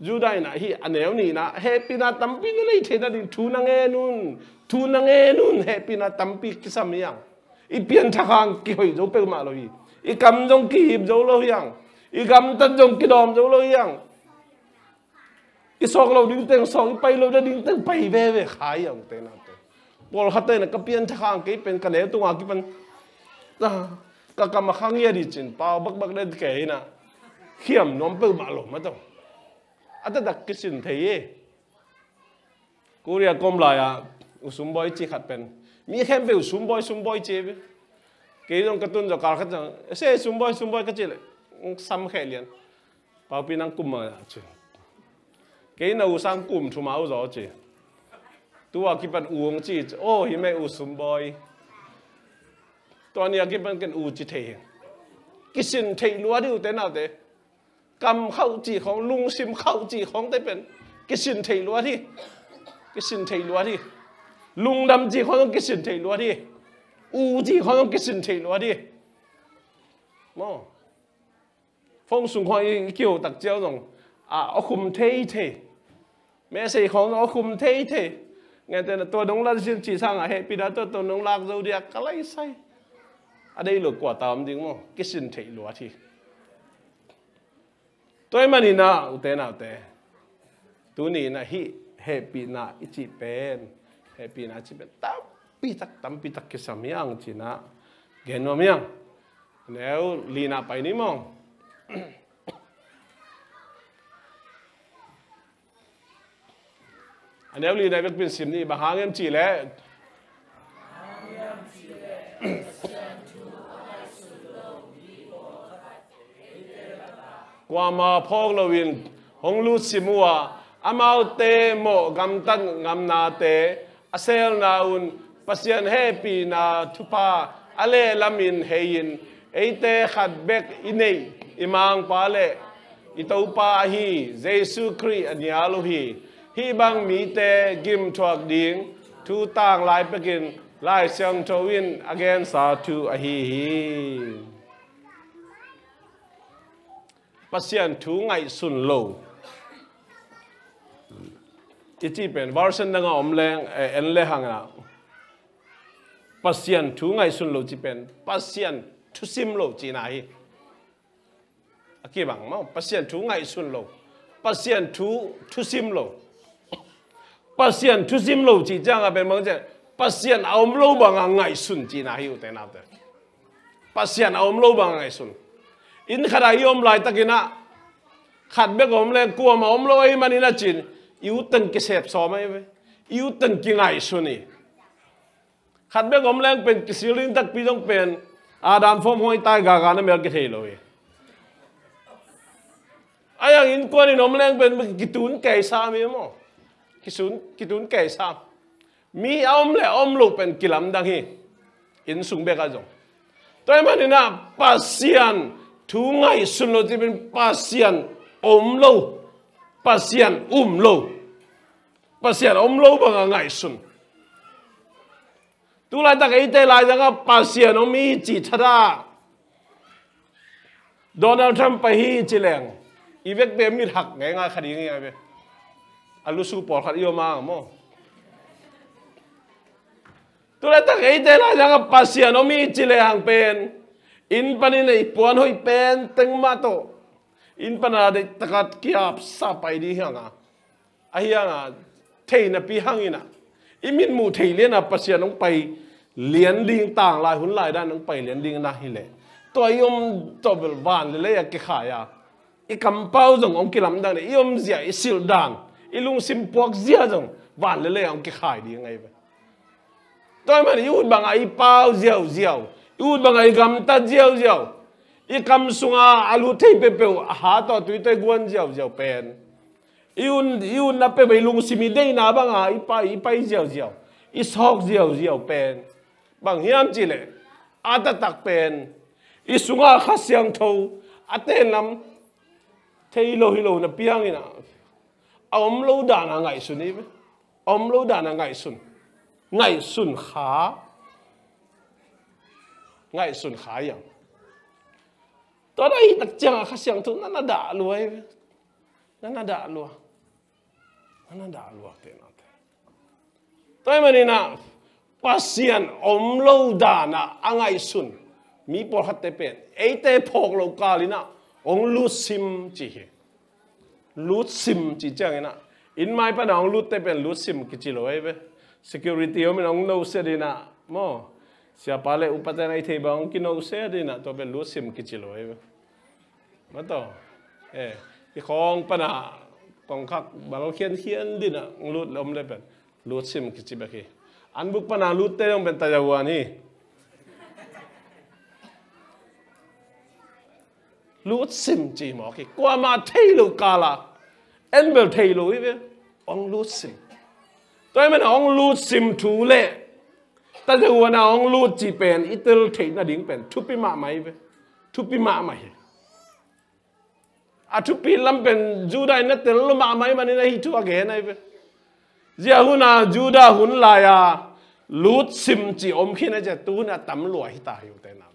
จูได้นะฮีอันเดียวนี่นะเฮปีน่าตัมปีนั่นเลยเทนั่นดิทูนังเอนุนเฮปีน่าตัมปีกิสามียังอีเปลี่ยนทางกี่หอยโจเปิลมาเลยอีกำจงกีบโจเลยยังอีกำตันจงกีดอมโจเลยยังอีสองเราดิ้งเต็งสองอีไปเราจะดิ้งเต็งไปเว่ขายอย่างเต็งนั่นเต็งบอลขัดเต็งก็เปลี่ยนทางกี่เป็นกันแล้วตัวกี่เป็นก็กำมาข้างเงี้ยดิจินเปล่าบักได้แก่นะเข้มน้องเปิลมาหลงมาต้องอันนั้นดักกิสินเทียกูเรียกกลมลายอ่ะอุสุมบอยจีขัดเป็นมีแค่เป็นอุสุมบอยจีบกี่ตรงกระตุ้นจากการขัดจังเซ่สุมบอยก็จีเลยซ้ำแค่เลียนเปล่าปีนังกุมมาจีกี่น่าอุสังกุมทุ่มเอาจ่อจีตัวกี่เป็นอุงจีโอ้ยไม่อุสุมบอยตัวนี้กี่เป็นกันอุจีเทียกิสินเทียล้วนที่อุเตน่าเตกำเข้าจีของลุงซิมเข้าจีของได้เป็นกิสินเทลัวที่ลุงดำจีเขาต้องกิสินเทลัวที่อูจีเขาต้องกิสินเทลัวที่มอฟงสุงคอยเกี่ยวตักเจ้าตรงเอาคุมเทแม่ใส่ของเอาคุมเทไงแต่ตัวน้องรักชินจีช่างเฮปีดาตัวน้องรักเราเดียกอะไรใส่อะไรหลุดกว่าตามจริงมั้งกิสินเทลัวที่ตัวมันนี่นะอุเตนะอุเตตัวนี้นะฮิเฮปีนะอิจิเป็นเฮปีนะจิเป็นตั้มปีตักกิสามีอังจีนะเกณฑ์ว่ามีอังแล้วลีน่าไปนี่มั้งอันนี้ลีน่าเป็นสิมนี่บางเงินจีแล้วกว่ามาพอกลวินหงลูสิมัวอามาเตโมกำตันงำนาเตอาเซลนาอุนปัสยันเฮปีนาทุพาอเลลามินเฮยินเอเตขัดเบกอินเนอิมังปาเลอิตาอุปาฮีเจสุครีอันยาลุฮีบังมีเตกิมทวกดิงทูต่างลายไปกินลายเซียงทวินอเกนสาธุอฮีปัสยันทูไงสุนโลจีเป็นวาร์สันดังอมแรงเอ็นเลหังนะปัสยันทูไงสุนโลจีเป็นปัสยันทุซิมโลจีน่าฮีอากีบังมั้งปัสยันทูไงสุนโลปัสยันทุซิมโลปัสยันทุซิมโลจีจังอะเป็นมั้งเจ้ปัสยันอมโลบังไงสุนจีน่าฮีอุเตนาเตปัสยันอมโลบังไงสุนอินขดายอมลายตะกินะขัดเบกอมแรงกลัวมาอมลอยมันนี่นะจินอิวตันกิเสพซ้อมไหมเว้ยอิวตันกิไงสุนีขัดเบกอมแรงเป็นกิสิลินตักปีต้องเป็นอาดามฟอมห้อยตายกากานะเมียกิเทลอยไอ้ยังอินกวนนี่อมแรงเป็นกิตุนแก่สามีมั้งกิตุนแก่สามมีอมและอมลูกเป็นกิลัมดังฮีอินสุงเบกาจงตัวมันนี่นะปัสยันทูไงสุนโลที่เป็นปัสยันอมโลปัสยันโลปัสยันอมโลบางไงสุนตุลาตะกี้เตลายจังก็ปัสยันอมีจิตราโดนัลด์ทรัมป์ไปฮีจิเลงอีเวกเบมีหักไงคดีไงเบอัลลุสูปอร์ขัดโยมาโมตุลาตะกี้เตลายจังก็ปัสยันอมีจิเลงเป็นอินปันนี่ปวนหอยเป็นตึงมาโตอินปันอะไรตะกัดกีบซาไปดีห่างอ่ะไอ้ห่างอ่ะเทน่ะปีห่างอินะอิมินมูเทเลียนอ่ะปัสยาน้องไปเลี้ยนดิงต่างลายหุ่นลายด้านน้องไปเลี้ยนดิงนะฮิเล่ ตัวย่อมตัวเบลวันเลยอะกิขายอะอีกำเป้าจงองกิลำดังเนี่ยย่อมเสียอีสิลดังอีลุงซิมพวกเสียจงวันเลยองกิขายดียังไงไปตัวมันยูดบางไอ้เป้าเจียวเจียวยูดบางไอ้กำตัดเจียวเจียวอีกำสุงอาลูเทยเปเปวหาตัวตุยเตกวนเจียวเจียวเป็นยูนนับไปลุงซิมิได้นาบางอีไปเจียวเจียวอีสอกเจียวเจียวเป็นบางเฮียมจีเลยอาตตักเป็นอีสุงอาขัดเสียงทูอาเต้นลำเทโลฮิโลนับเปียงนี่นะอมโลดานะไงสุนี่ไหมอมโลดานะไงสุนขาไงสุนขาอย่างตอนนั้นตักจังขัดเสียงทูนั่นน่ะด่าลวยนั่นน่ะด่าลัวเต้นอะไรตอนนี้นะปัสยันอมโลดานะไงสุนมีปอดหัดเตเป็นไอเตพกโลกาลินะองลูซิมจีลูซิมจีจังนะอินไม่ปะนะองลูเตเป็นลูซิมกิจิโลเอเว security อมันองโนเสดีนะมอเสียปาเลอุปทานไอเทบังกินโนเสดีนะตัวเป็นลูซิมกิจิโลเอเวมาต่อที่ของปะนะของขักบางเขียนดีนะองลูลมเลยเป็นลูซิมกิจิเบกีอันบุกปะนะลูเตต้องเป็นตาจาวานี่ลูซิมจีหมอกี้กว่ามาเทลูกาลาเอ็นเบลเทลูอีเวองลูซิมตัวมันองลูซิมทูเล่แต่จะว่านะองลูจีเป็นอิตาลีเทน่าดิ้งเป็นทุบปีมาไหมเวทุบปีมาไหมทุบปีลำเป็นจูดาอินเตอร์ลมาไหมมันนี่นะฮิตุอาเกนไอเวเจ้าหุ่นจูดาหุ่นลายลูซิมจีอมขี้นะจะตูน่ะตำรวจฮิตาอยู่แต่นั้น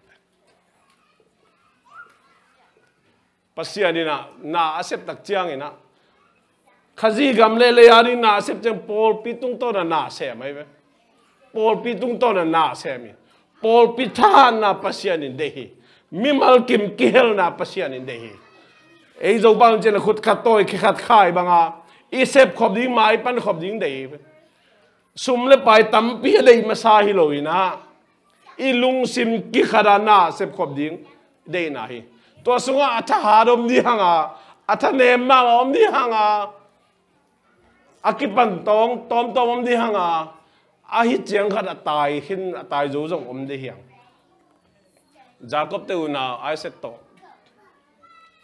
ปัสยานี่นะน่าอาเซปตักเจียงเองนะขจีกำเล่ยานี่น่าอาเซปจังปอลปิตุงโตน่ะน่าเสียไหมเว้ปอลปิตุงโตน่ะน่าเสียมีปอลปิทานน่ะปัสยานี่เดฮีมิมัลกิมกิเฮลน่ะปัสยานี่เดฮีไอ้เจ้าบางเจนขุดขัดตัวขี้ขัดข่ายบางอีเซปขอบดิ้งไม้ปั้นขอบดิ้งเดฮีซุ่มเล่ไปตั้มปีเลยมาซาฮิโลอีนะอีลุงซิมกิขดาน่าเซปขอบดิ้งเดย์นะฮีตัวสุงอาทหารอมดีฮังอาทเนมมาอมดีฮังอากิปันตองอมดีฮังอาฮิตเจียงขัดตายหินตายจูจงอมดีฮังจากบเตอุนาไอเซตโต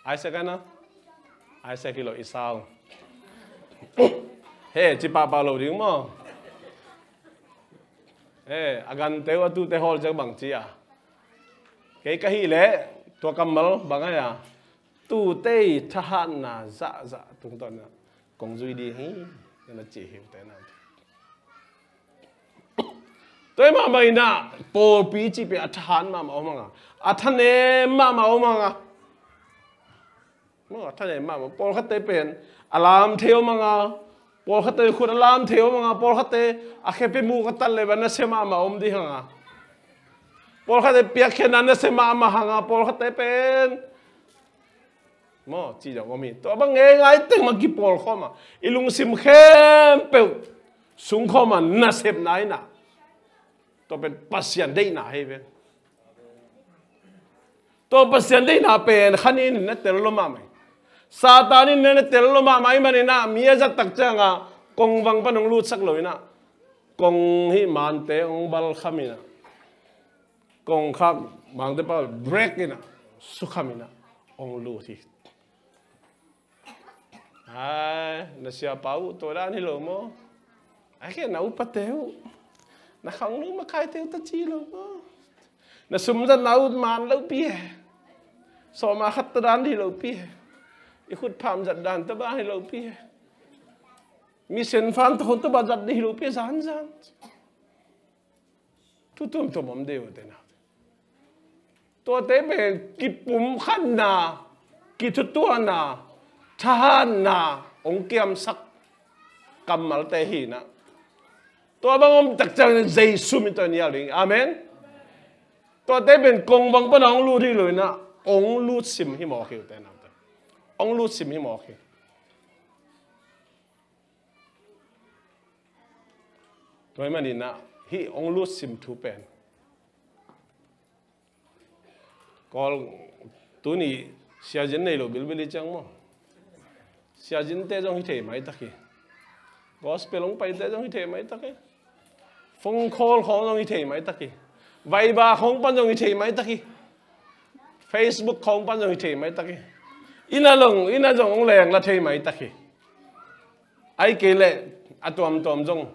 ไอเซกันนะไอเซกิโลอิสาวเฮ้จิปาปาโลดิ้งมั้งอาการเตวตูเตฮอลจากบังจีอ่ะเกยกะฮีเล่ตัวกำมลบางอย่างตู้เต้ทหารน่ะจะตรงตอนนั้นกงจุยดีฮีนั่นจีหิวแต่นั้นตัวมาไม่น่ะปอปีจีเป็นทหารมาเอามังอ่ะท่านเอ็มมาเอามังอ่ะท่านเอ็มมาปอลขัดเตเป็นอารามเที่ยวมังอ่ะปอลขัดเตขุดอารามเที่ยวมังอ่ะปอลขัดเตอาเคเป็นมูกัตันเลยวันนั้นเสมาอมดีฮังอ่ะปอลขัดเตเปียกแค่นั้นเสมาฮังอ่ะปอลขัดเตเป็นมอจีจังก็มีตัวบางเงยตึงมากี่ปอลเข้ามาอีลุงซิมเข้มเปลวสูงเข้ามาน่าเสพไหนน่ะตัวเป็นปัสยันได้หนาให้เป็นตัวปัสยันได้หนาเป็นขันนี้นี่เตลลมาไหมซาตานี่เนี่ยเตลลมาไหมมันนี่นะมีจะตักจังกงวังปนงรูดสักเลยนะกงฮิมันเตองบัลขมินะกงขับบางเดปาเบรกนี่นะสุขมินะองรูที่น่าเสียเปล่าตัวด้านที่หลงมั้งไอ้แค่หนาวปะเตวน่าขังนึกมาใครเตวตะจีหลงมั้งน่าสมจะหนาวมันแล้วเปียสอมาขัดตะด้านที่หลงเปียอีขุดพามจัดด้านตะบ้านที่หลงเปียมีเส้นฟันตะคนตะบ้านจัดที่หลงเปียสันทุกตัวมันเดียวแต่นะตัวเตเป็นกิปุ่มขันนากิทุตัวนาทหารนาองเกียมสักกำมัลเตหีนะตัวบางองตักจังใจสุมิตัวนี้อะไรอาเมนตัวเต้เป็นกงบางปนองลูที่เลยนะองลูซิมฮิมอคิวแต่นั้นองลูซิมฮิมอคิวตัวมันนี่นะฮิองลูซิมทูเป็นก call tu ni xia jin nei lo bil bil chang mo xia jin te jong hi the mai taki gospel ong pai te jong hi the mai taki phone call khong jong hi the mai taki Viber khong pan jong hi the mai taki Facebook khong pan jong hi the mai taki ina jong ong leng la the mai taki ai ke le atom jong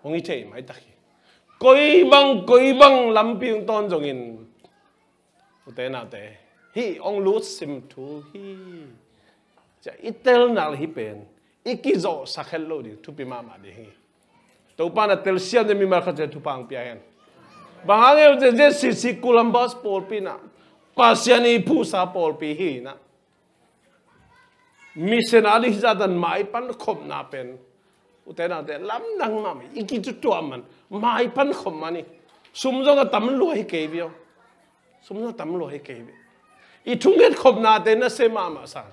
ong hi the mai taki koi bang lam piang ton jong in te na te hi ong lut sim thu hi cha itel nal hi pen ikizo sakhel lo di thu pi ma di hi to pa na tel sian de mi ma kha thu pang pia hen bang je si Columbus pol pi na pasiani pu sa pol pi hi na missionary za dan mai pan khom na pen te na te lam nang ma iki chu tu man mai pan khom mani sum zo ga tam lo hi ke bio sum zo tam lo hi ke bi I thunget khom na te na se ma sa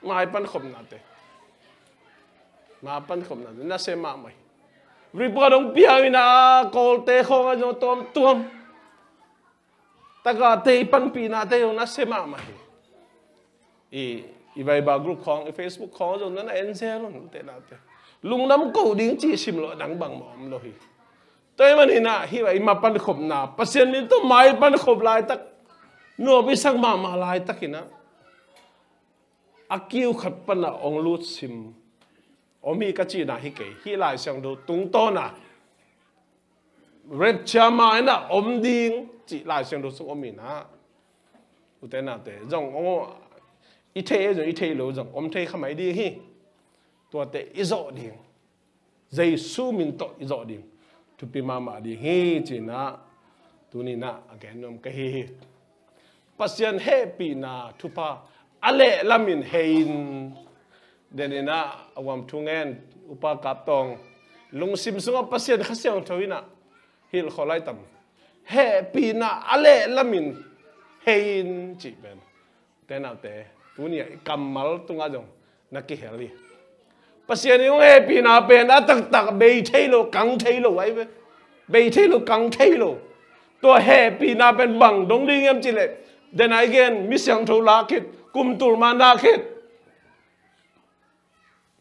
mai pan khom na te ma pan khom na na se ma mai report dong pia ina kol te khong a jo tom ta ga te pan pi na te na se ma mai I vai ba group khong Facebook khong jo na en se lo te na te lung nam ko ding chi sim lo dang bang mom lo hi toy man ina hi vai ma pan khom na pasien ni to mai pan khom lai tak no bi sang ma lai takina akiu khat pana ong lut sim omi ka chi na hi ke hi lai sang do tung to na red chama na om ding chi lai sang do su omi na utena te jong o I the lo jong om the khamai di hi to te izo ding zai su min to izo ding tu pi ma di hi chi na tu ni na again nom ka hi pasien happy na thupa ale lamin hein denina awam thungen upa kap tong lungsim sunga pasien khasyang thoina hil kholai tam happy na ale lamin hein chi ben tena te tunia kamal tunga jong nakki heli pasien yong happy na pen tak be thailo kang thailo ai be thailo kang thailo to happy na pen bang dong ding em chi le then again misyang tho la khit kum tul man da khit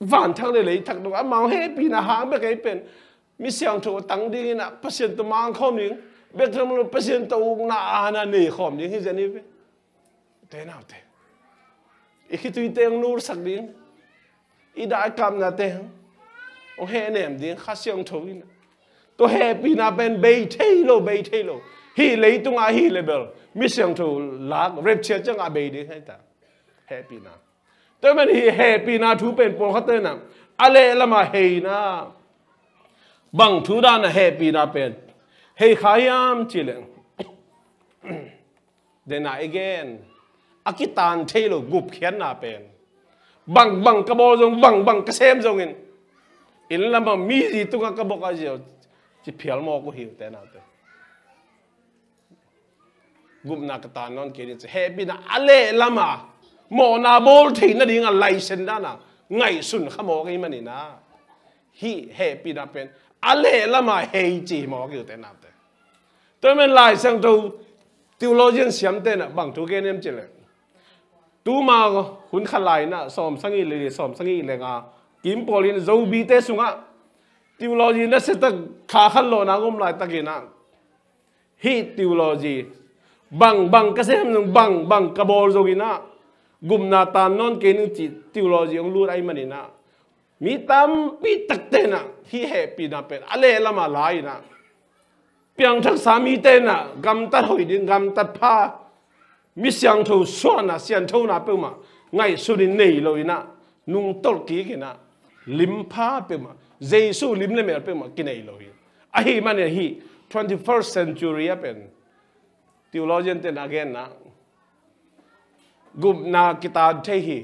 van thang le thak do amang happy na hang be kai pen misyang tho tang ding na pasien to mang khom ning be tham lo pasien to na ana ne khom ding hi jani be te na te ikhitu teng nur sak ding I da kam na te o he nem ding khasyang tho in to happy na pen be thailo hi leitung a hi level misyang tho lak rapture chang a be ding hai ta happy na to man hi happy na thu pen pol khat na ale lama he na bang thu da na happy na pen he khayam chileng then again akitan thailo gup khian na pen bang ka bo jong bang ka sem jong in lama mi ji tunga ka bo ka jo chi phial mo ko hi te na te gup na ka tan non ke ni happy na ale lama mo na bol thein na ding a lai sen da na ngai sun khamo cái mani na hi happy na pen ale lama hei chi mo ki te na te tôi men lai sang tu theologian siam te na bang tu ke nem chile tu ma hun khalai na som sangi le nga kim polin zo bi te sunga theology na se tak kha khan lo na ngom lai takina hi theology bang ka sem nung bang ka bol zo gina gum na tan non ke ni chi theology ong lu ai mani na mi tam pi tak te na hi happy na pe ale lama lai na piang thak sa mi te na gam tat hoi din gam tat pha mi siang tho so na sian tho na pe ma ngai su din nei lo ina nung tol ki kina lim pha pe ma jesu lim le me pe ma ki nei lo hi a hi man hi 21st century apen theologian ten again na gum na kita the hi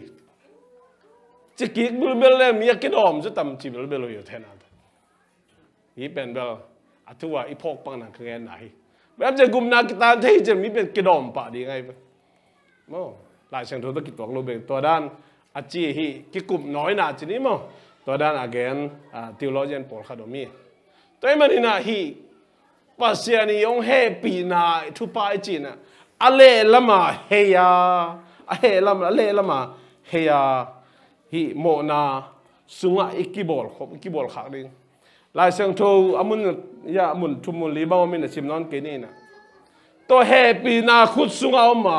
chi ki bul bel le mi ki dom ju tam chi bel bel yo the na hi pen bel atua I phok pang na khen na hiแบบจะกุมนากิตาที่จะมีเป็นกิดอมปะดีไงไปโม่หลายเชิงทุกกิจตัวเราเบงตัวด้านอาจีฮีกิกุมน้อยหนาจีนี้โม่ตัวด้านอาเกนทีโอโลเจียนปอลคาโดมีตัวมันนี่นะฮีปัสยานิยงเฮปีนาทุปายจีน่ะ ale lama heya ahe lama ale lama heya hi mo na sunga ikibol khak ding lai sang tho amun ya mun thumun li ba min sim non ke ni na to happy na khut sunga ma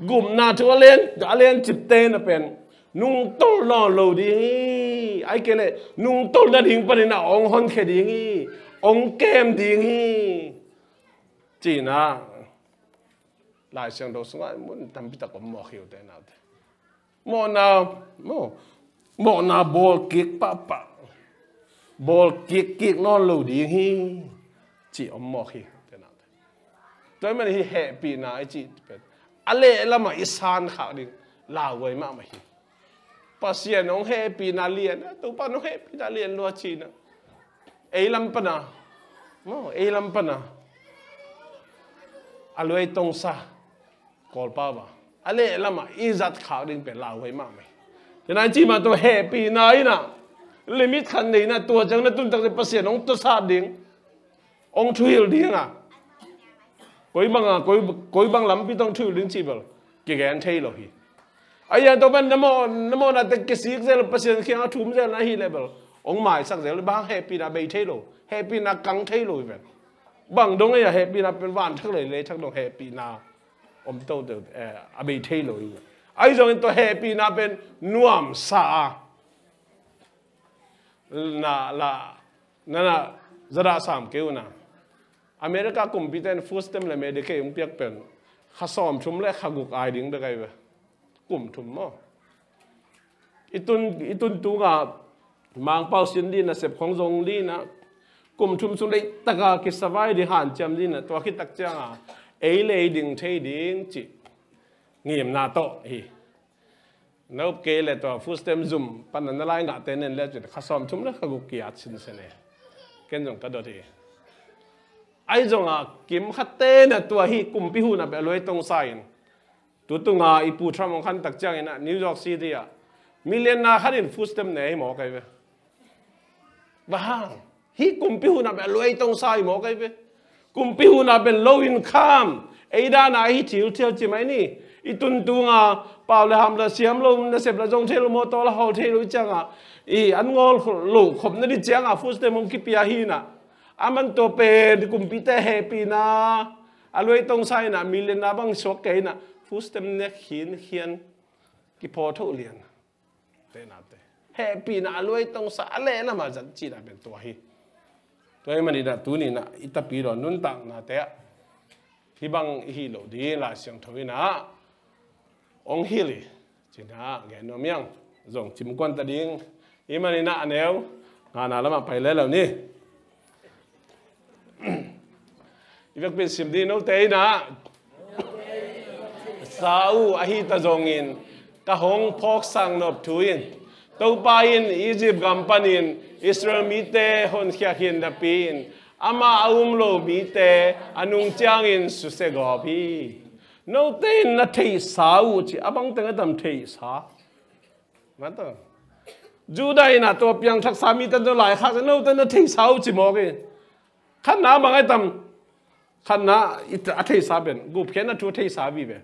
gum na to alen chip te na pen nung tol no lo ding ai ke le nung tol na ding pa ni na ong hon khe ding ong kem ding chỉ na lại sang đầu xuống muốn thằng biết ta có mò hiểu thế nào thế mò nào ball kick pa ball kick non lâu đi hi chỉ ông mò hiểu thế nào thế tôi mình hi happy na ai chỉ ale là mà isan khảo đi lao với mà hi pasien ông happy na liền tụi bạn ông happy na liền luôn chỉ na ấy lắm pa na ấy lắm pa na aloi tong sa kol pa ba ale lama izat khao ding pe lao hoi ma mai na chi ma to happy nai na limit khan nei na to jang na tun tak pasien ong to sa ding ong thuil ding à koi bang lam pi tong thuil ding chi bel ki gan thei lo hi aya to ban namo na te ki sik zel pasien khiang thum zel na hi level ong mai sak zel ba happy na bei thei lo happy na kang thei lo ven bằng đông ấy happy naเป็นวันทั้งเลยทั้งดง happy นาอมโตเดอเบเทโลยไอ้ตรงตัว happy นาเป็นน่วมสาน่ะนั่นน่ะจะได้สามเกี่ยวนะอเมริกากลุ่มพิเศษฟูสเต็มเลยเมดิเคยังเปียกเป็นข้าซ้อมชุมเล็กข้ากุกไอดิ้งได้ไงวะกลุ่มชุมมั้งอีตุนตัวกับมังเป้าสินดีนะเสพของจงดีนะกลุ่มชุมชนได้ตะกากิสวายดิหันจำดินะตัวคิดตักจ้างเอเลยดิ่งเทดิ่งจิเงียบนาโตฮีนับเกลตัวฟูสเต็มซุ่มปันนันไล่งาเตนเล่จุดข้าซ้อมชุมแล้วข้ากุกีอัดสินเสน่เกณฑ์จงกระโดดทีไอ้จงกิมขัดเตนตัวฮีกลุ่มพิหูนะแบบรวยตรงไซน์ตัวตุงอีปูทรัมของขันตักจ้างนะนิวยอร์กซิตี้มิเลนนาขัดินฟูสเต็มไหนหมอไกเวบ้างฮีกลุ่มพิหูน่ะแบบรวยตรงไซหมอไกเวกลุ่มพิหูน่ะเป็น low income ไอ้ด้านไหนฮีถิวเที่ยวจิไหมนี่อีตุนตัวเปล่าเลยทำละเสียมลมละเสพละจงเทลโมโตละหอเทลุจังอีอันงอลูกขบนั่นดิจังฟูสเตมงกิปยาฮีน่ะมันตัวเป็นกลุ่มพิเตแฮปปี้นะรวยตรงไซน่ะมิเลนนาบังชกเกยน่ะฟูสเตมเนี่ยเขียนกิพอทุเรียนเตน่ะเตแฮปปี้นะรวยตรงไซอะไรนะมาจัดจีน่ะเป็นตัวฮีตัวมันนี่นะตัวนี้นะอิตาปีรอนุนตังนะแต่ที่บังฮีโลดีละเสียงทวีนะองฮีลีจีน่าแกนอมยังส่งจิมกวนตะดิงอีมันนี่นะอันเดียวงานอะไรมาไปแล้วนี่อีกเป็นสิบดีโนเตยนะซาอูอาฮิตะจงอินกะหงพอกสังนบทุยนตัวไปอินอียิปต์กัมปานินอิสราเอลมีเตฮอนขี้ขินดับปีนอามาอุมโลมีเตอนุงจางอินสุเสกอพีโนเตยนัทเทสาอูจีอาบังตั้งแต่ทำเทสามาต่อจูได้นะตัวเพียงทักษะมีแต่ตัวหลายข้าจะโนเตยนัทเทสาอูจีมอกเองขันน้ำบางไอ้ทำขันน้าอิตาเทสาเป็นกูเพี้ยนนัทตัวเทสาบีเป็น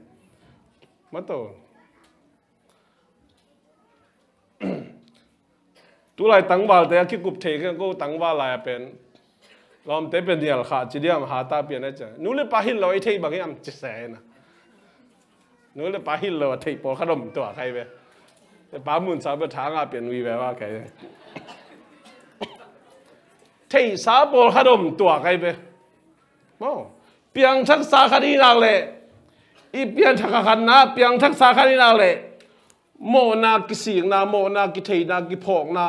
มาต่อตัวไรตั้งว่าแต่คิดกุบเทกันก็ตั้งว่าอะไรเป็นลอมเตเป็นเดียร์ขาดจีเดียมหาตาเปลี่ยนได้จ้ะนู้นเลยปาหินเราไอ้เทบางอย่างจะแสนะนู้นเลยปาหินเราเทปอลขนมตัวใครไปแต่ปาหมุนสาวไปทางเปลี่ยนวีแบบว่าใครเทสาปอลขนมตัวใครไปโอ้เปียงทักษะคดีนักเลยอีเปียงทักขันนะเปียงทักษะคดีนักเลยโมนากิสิงนาโมนากิเทนากิพอกนา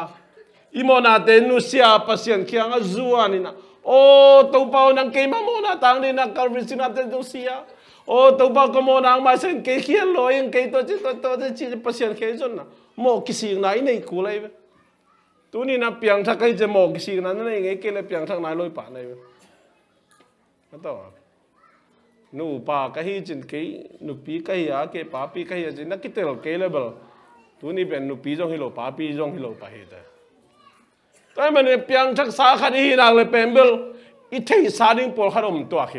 อีโมนาเตนุเซียปัสยันเคียงจัวนี่นะโอ้ตัวเปล่านังเกมาโมนาตังนี่นะการวิสินาเตนุเซียโอ้ตัวเปล่าก็โมนางมาเส้นเกเขียนลอยยังเกตัวจิตัวจิปัสยันเขียนจนนะโมกิสิงนาอีนี่กูเลยตัวนี้นะเปียงทักใครจะโมกิสิงนานั่นเองไงเกเลยเปียงทักนายลอยป่าเลยมาต่อนูป่าก็ให้จินเกนูปีก็ให้อาเกป่าปีก็ให้จินนักกิเตลเกเลยเบลตัวนี้เป็นนูปีจงฮิโลป่าปีจงฮิโลป่าเหตุแต่มันเปียงทักษะคดีนักเลยเป็นเบลอีเทสาดิ้งปอลขนมตัวเข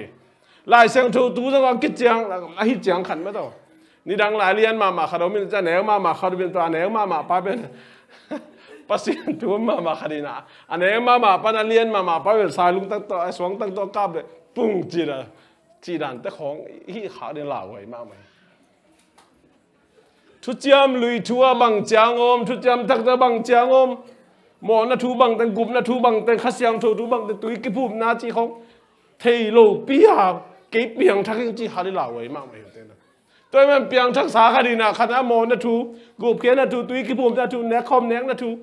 lại sang thu tu ra cái chiang là hít chiang khẩn mất đâu ni đang lại liên mà khởi đầu mình ra nếu mà khởi đầu mình toàn nếu mà pa bên pasien tu mà khởi đi na anh nếu mà pa anh liên mà pa bên sai lung tăng to xuống tăng to cáp đấy bung chỉ đàn tất khong hít khởi đến lão vậy mà mày chút chiam lùi thua bằng chiang ôm chút chiam thắc ra bằng chiang ôm mỏ na thu bằng tên cụm na thu bằng tên khát xiang thu bằng tên túi cái bùm na chỉ không thầy lô bia cái biang thắc chỉ khá đi lão vậy mà mày hiểu tên nào tôi mà biang thắc xá khá đi na khát na mỏ na thu gộp kia na thu túi cái bùm na thu nét khom nét na thu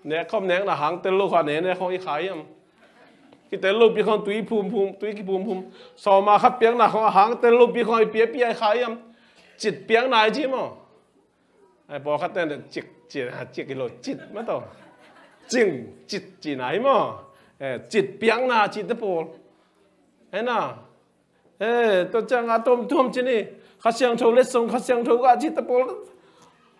nét khom nét là hàng tên lô khá nét không ý khái em cái tên lô bia không túi túi cái bùm sau mà khát biang na không hàng tên lô bia không bia khái em chít biang này chứ mà ai bỏ khát tên được chít cái lô chít mất đâu chinh chít chỉ này mà chít biang na chít tới bộ thế nào tôi chẳng ăn tôm chứ nè khát xiang thâu lết sông khát xiang thâu cả chít tới bộ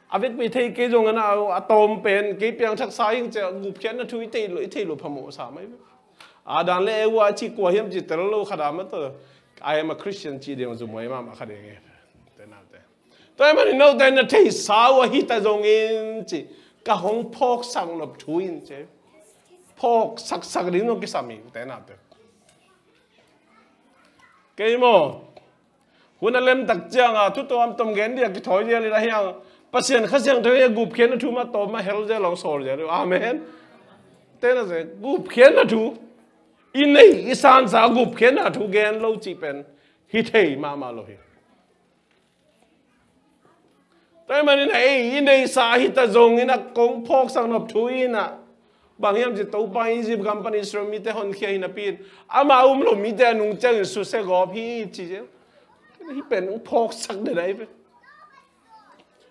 à biết bị thấy cái giống nào tôm bền cái biang chắc sai nhưng chỉ gục chén nó thui tây lụp hầm mộ sao mấy đàn lẽ qua chỉ qua hiểm chỉ tới lâu khát mất rồi I am a Christian chỉ điều dùng mấy mà khát nghe tôi mà nói tên là thấy sao hít ta dùng in chỉ cả hông phok sang lập chui in chứ phok sắc đến nó cái sami thế nào thế cái mò hôm nay làm đặc trưng thu tôi am tôm ghen đi cái thỏi gì là hiang pasien khách hàng thôi group khen nó thu mà tôm mà hell ra lòng sầu ra amen thế là gì group khen nó thu in này isan sa group khen nó thu ghen lâu chỉ pen hít thấy mà lâu hi tại mà này đây sa hít ta dùng ina công phok sang nộp thui na bằng hiểm chỉ tàu bay gì company sửa mi te hon kia ina pin ama lo mi te nung chân su se gop hi chỉ chứ hi pen phok sắc để đấy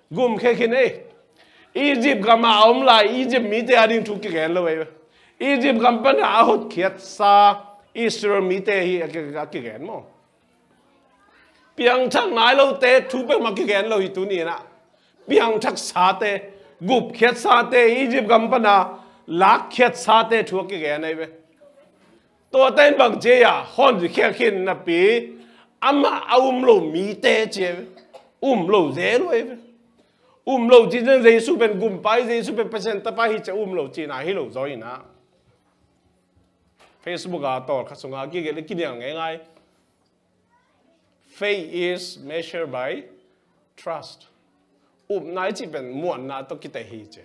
gum khe khin ấy Egypt gama lại Egypt mi te ading thu ki gen lo vậy Egypt company hot khiat sa Israel mi te hi ki gen mo piang chang nai lo te thu pe ma ki gen lo hi tu ni na biang thắc sa te gup khiat sa te Egypt company lak khiat sa te thu ki gen nei ve to ten bang je ya hon ji khe khin na pi ama lo mi te che lo ze lo ve lo ji jeng Jesu ben gum pai Jesu ben percent ta pai hi che lo chi na hi lo zoi na Facebook to khasunga ki ge le ki yang ngai faith is measured by trust nãy chỉเป็นmuộn na to kita hi che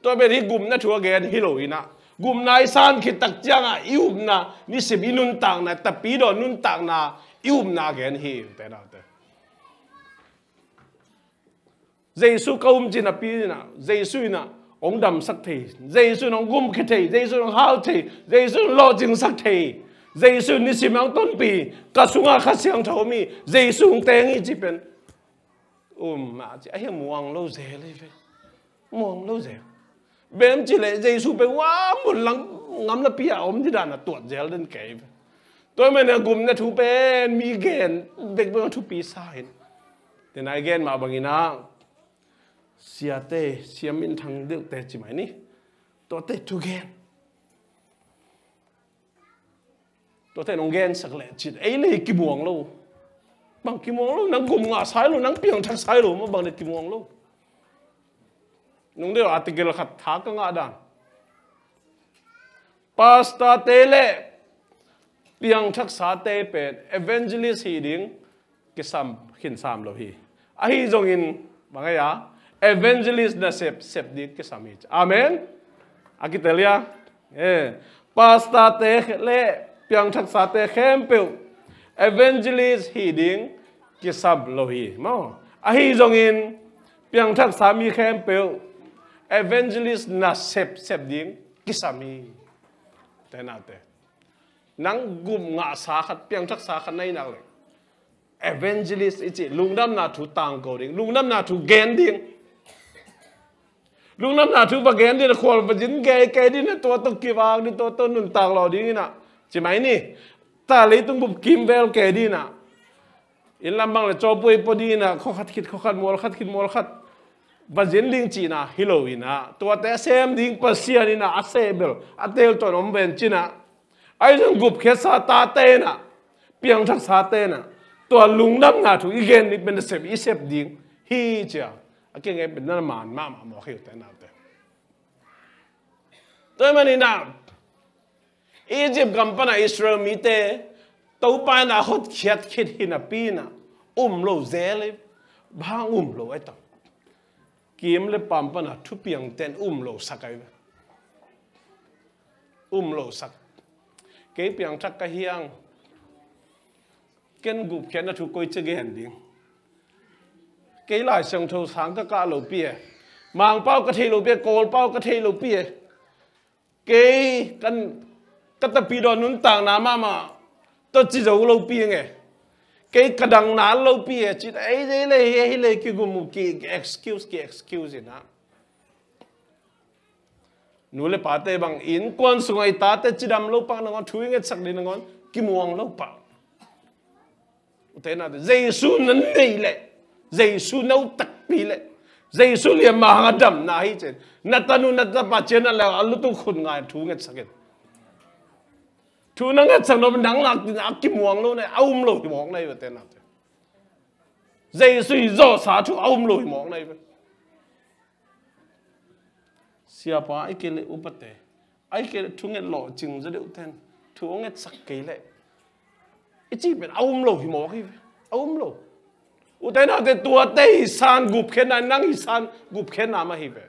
tôi bên hi gum na thua gen hi lo ina gum nãy san khi tak chang na ni se binun tang na tapi do nun tang na na gen hi te na te Jesu kaum chi na pi na Jesu na ông đầm sắc thầy Jesu nó gum khi thầy Jesu nó hao thầy Jesu lo jing sắc thầy Jesu ni sim ang ton pi ka sunga kha siang tho mi Jesu teng hi chi pen mà chỉ ai muang lâu dễ lên vậy muang lâu dễ bên chỉ lại Giêsu bên quá một lăng ngắm là pia ôm đi đàn là tuột dễ lên kể tôi mới nói gồm là thu bên mi gen bên bên thu pi sai thế này gen mà bằng ina xia min thằng được tê chỉ mày ní tôi tê thu gen tôi tê nông gen sặc lẹ chỉ ấy là cái muang lâu bằng kim mong luôn nắng gồm ngã sai luôn nắng piang thắc sai luôn mà bằng được kim mong luôn nung đều article khát thác cái ngã đàn pasta tele piang thắc sa te pe evangelist hi ding cái sam hin sam lo hi a hi zong in bằng cái ya evangelist na sep đi cái sam hi amen akitelia pasta tele piang thắc sa te khem pe evangelist hi ding ki sab lo hi mo a hi zong in piang thak sami khem pe evangelist na sep ding ki sami te na te nang gum nga sa khat piang thak sa khat nai na le evangelist ichi lungnam na thu tang ko ding lungnam na thu gen ding lungnam na thu ba gen ding khol ba jin ke din to ki wang ni to nun tang lo ding na chi mai ni ta lấy tung bục kim vel kể đi nè, in làm bằng là cho bôi bôi đi nè, khó khăn mua khát, và diễn linh chỉ nè, Halloween nè, tua té xem đi Persia đi nè, Asebel, Atel cho nó bên chi nè, ai dùng gục khét sa ta tê nè, piang thak sa te na tua lung dam nga thu igen ni ben sep i sep ding hi cha ake nge ben na man ma mo khiu te na te tôi mà ni na Egypt kampana Israel mi te tàu pa na hot khiat khit hin a pi na lo zele bang lo ai ta kim le pam pa na thu piang ten lo sakai lo sak cái piang thak ka hiang ken gup ken na thu koi che gen ding cái lại sang thâu sáng ka lo pie mang pao ka thei lo pie kol pao ka thei lo pie cái kan ta pi do nun tang na ma to chi zo lo pie nge cái kadang na lo pie chi ai le ki gum ki excuse na nu le pa te bang in kon sungai ta te chi dam lo pa na ngon thui nge sak din ngon ki muang lo pa te na de jesu nan nei le jesu nau tak pi le jesu le ma nga dam na hi chen na tanu na ta pa chen na la alu tu khun ngai thu nge saket thu na nge sak no dang lak din ak ki muang lo ne lo ki muang nei te na te jesu zo sa thu lo ki muang nei siapa ai kele upate ai kele thunget lo ching za deu ten thunget sak ke le ichi ben lo hi mo hi lo utai na te tua te san gup khen na nang san gup khen na ma hi be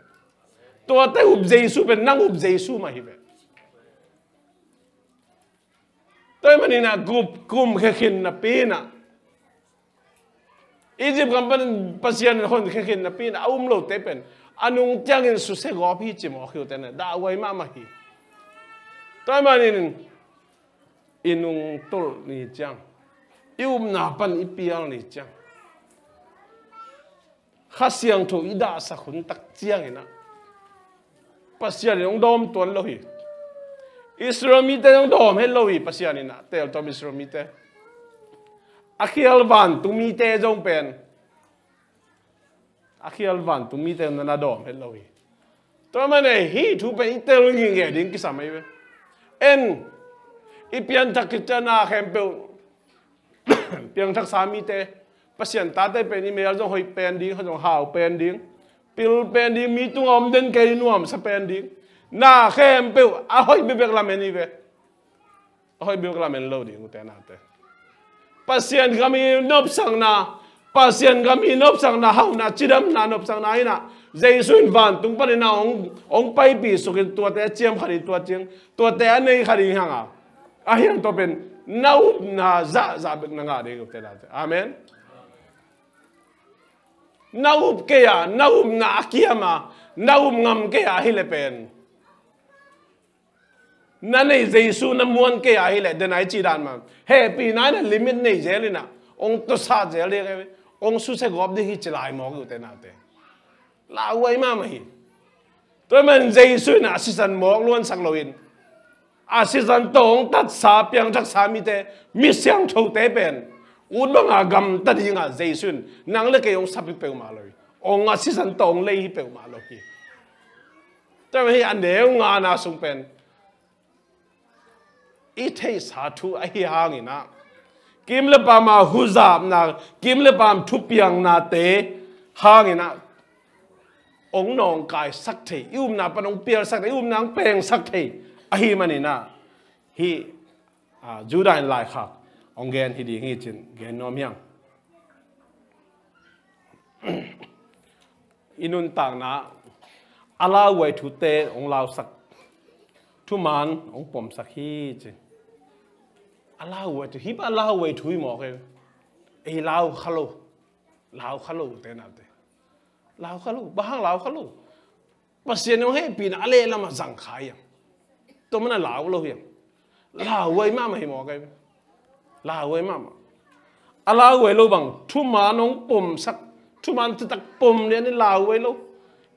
tua te up jesu ben nang up jesu ma hi be toi mani na gup kum khen na pe na Egypt kampan pasian hon khen na pe na lo te pen anung tiang in su se go phi chi mo khiu te na da wai ma hi toi mani inung tol ni chang na pan ipial ni chang khasiang tho ida sa khun tak chiang ina pasian yong dom ton lo hi Israel mi te yong dom he lo hi pasian ina tel tom Israel mi te akhial van tu mi te jong pen akhial van tu mi te na dom he lo hi to ma ne hi thu pe tel ngi nge ding ki samai be en ipian tak kitana khempel piang thak sami te pasien ta te pen email jong hoi pen ding jong hao pen ding pil pen ding mi tung om den ke nuam sa pen ding na khempel a hoi be bek la men ni ve a hoi be bek la men lo ding te na te pasien kami nop sang na hau na chidam na nop sang na ina jesuin van tung pa na ong pai pi so ke tua te chiam khari tua chiang tua te anei khari hanga a hian to pen nau na za bek na nga de te na te amen nau ke ya nau na kiama nau ngam ke ya hile pen na nei jesu na muan ke ya hile de nai chi dan ma he pi na na limit nei jelina ong to sa jele ke ong su se gob de hi chlai mo ku te na te la wai ma hi to men jesu na sisan mo luan sang loin a sisan tong tat sa piang thak sa mi te mi siang tho te pen un bang a gam ta ding a jesun nang le ke ong sapi pe ma loi ong a sisan tong le hi pe ma lo hi ta hi an de nga na sung pen i thei sa thu a hi hang ina kim le pa ma hu zap na kim le pam thu piang na te hang ina ong nong kai sak thei na panong pial sak thei nang peng sak thei a hi manina hi JUDE and LAIKHAK ong gen hi di ngi chin gen nom yang inun tang na ala wai thu te ong lao sak thu man ong pom sak hi chin ala wai thu hi ba ala wai thu mo ke e lao khalo te na te lao khalo ba hang lao khalo pasien ong he pin ale la ma jang khai to mana lao lo hiam lao wai ma hi mo ke lao wai ma ala wai lo bang thu man ong pom sak thu man tak pom ne ni lao wai lo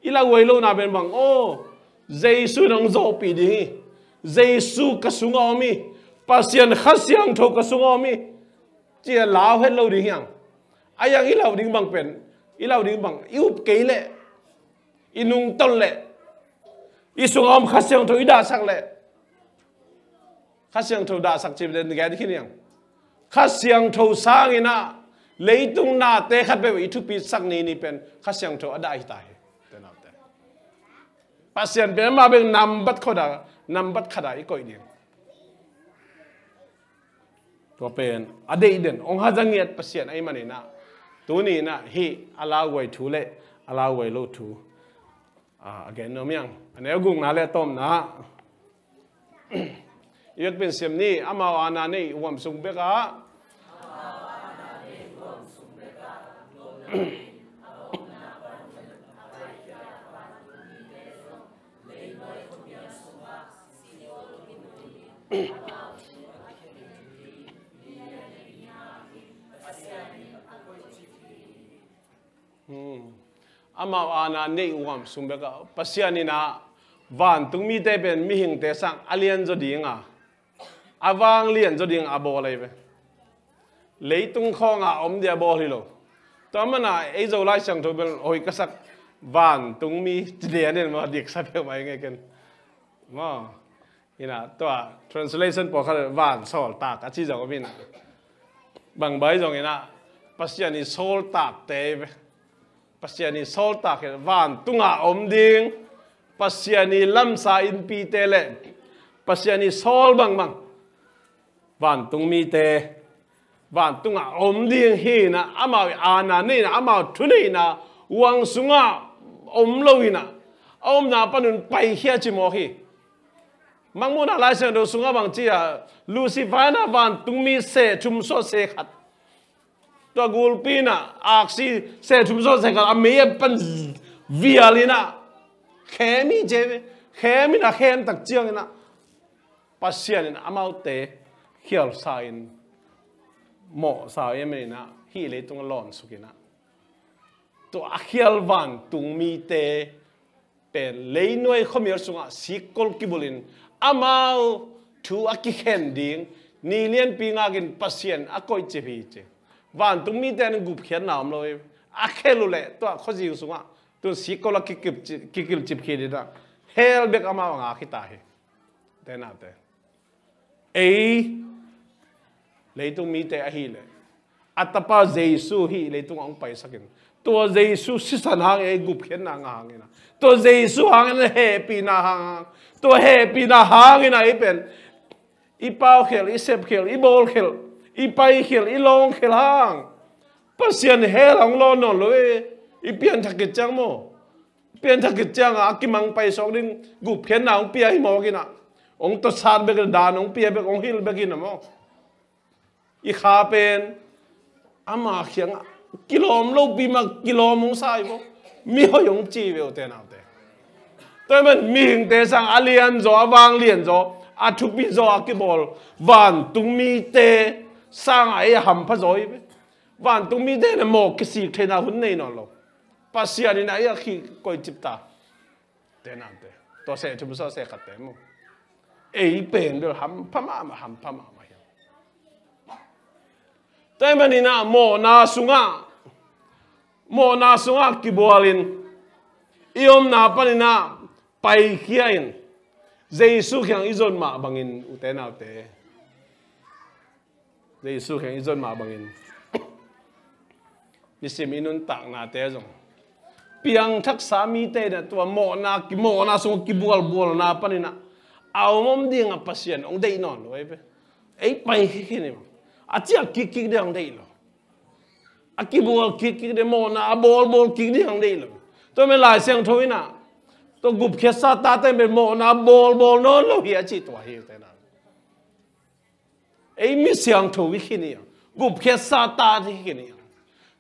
ila wai lo na ben bang o jesu nang zo pi di jesu ka sunga mi pasien khasiang tho ka sunga mi chia lao hết lo di hiang ayang ilau ding bang pen ilau ding bang iup ke le inung ton le isungam khasiang tho ida sak le khasiang tho da sak chim den ga di khiang khát xiang thâu sang ina lấy tung na te khát bê ít pi sắc ni pen khát xiang thâu ada hi tai te nào te pasien pen ma beng nam bat khoda nam bat khada i koi ding to pen ade den ong ha jangiat pasien ai mani na tu ni na hi ala wai thu le ala wai lo thu again no myang ane gung na le tom na yết bên xem ni ama ana ni uam sung beka ama ana ni uam sung beka pasiani na van tung mi te ben mi hing te sang alien zo dinga avang lien zo ding abo lai be lấy tung kho nga om dia bo hi lo to mana ei zo lai sang tho bel oi ka sak van tung mi de ne ma dik sa pe mai nge ken ma ina to translation po kha van sol ta ka chi zo bin bang bai zo ina pasiani sol ta te pasiani sol ta ke van tunga om ding pasiani lam sa in pi te le pasiani sol bang bang van tung mi te van tunga om ding hi na ama ana ni na ama thuni na wang sunga om lo ina om na panun pai hia chi mo hi mang mo na lai sen do sunga bang chi a lucifer na van tung mi se chum so se khat to gul pi na aksi se chum so se khat a me pan vialina khemi je khemi na khem tak chiang na pasian na amau te khial sain mo sa em na hi le tung lon sukina to akhial van tung mi te pen le noi khomier sunga sikol kibulin amau thu akikhen ding ni lien pinga gin pasien akoi che bi che van tung mi te n gup khian nam loi akhelu le to khoji sunga to sikol kikil chip khi da hel bek amau nga khita he te na te ei leitung mi te a hi le atapa jesu hi leitung ong pai sakin to jesu sisan hang e gup khen na nga hangina to jesu hang na happy na hang to happy na hangina i pen i pau khel i sep khel i bol khel i pai khel i long khel hang pasien hel ong lo no lo i pian thak ke chang mo pian thak ke chang a ki mang pai sok ding gup khen na ong pia hi mo kina ong to san be dan ong pia be ong hil be kina mo i kha pen ama khiang kilom lo bi ma kilom ong sai bo mi ho yong chi ve te na te tôi mình mi hing te sang alien zo awang lien zo a thu pi zo a ki bol van tung mi te sang ai ham pha zoi van tung mi te na mo ki si the na hun nei no lo pasia ni na ya khi koi chip ta te na te to se thu so se khat te mo ei pen do ham pha ma ham pha ma tôi mình na mo na sunga kibolin iom na panina pai khiain jesu khang izon ma bangin uten autte jesu khang izon ma bangin nisim inun tak na te jong piang thak sami te na to mo na sunga kibol na panina awmom ding a pasien ong dei non loi pe ei pai khini achia kik de ang dei lo akibol kik de mo na bol kik de ang dei lo to me lai siang thoi na to gup khe sa ta te me mo na bol non lo hi chi to hi te na ei mi siang thoi khini gup khe sa ta thi khini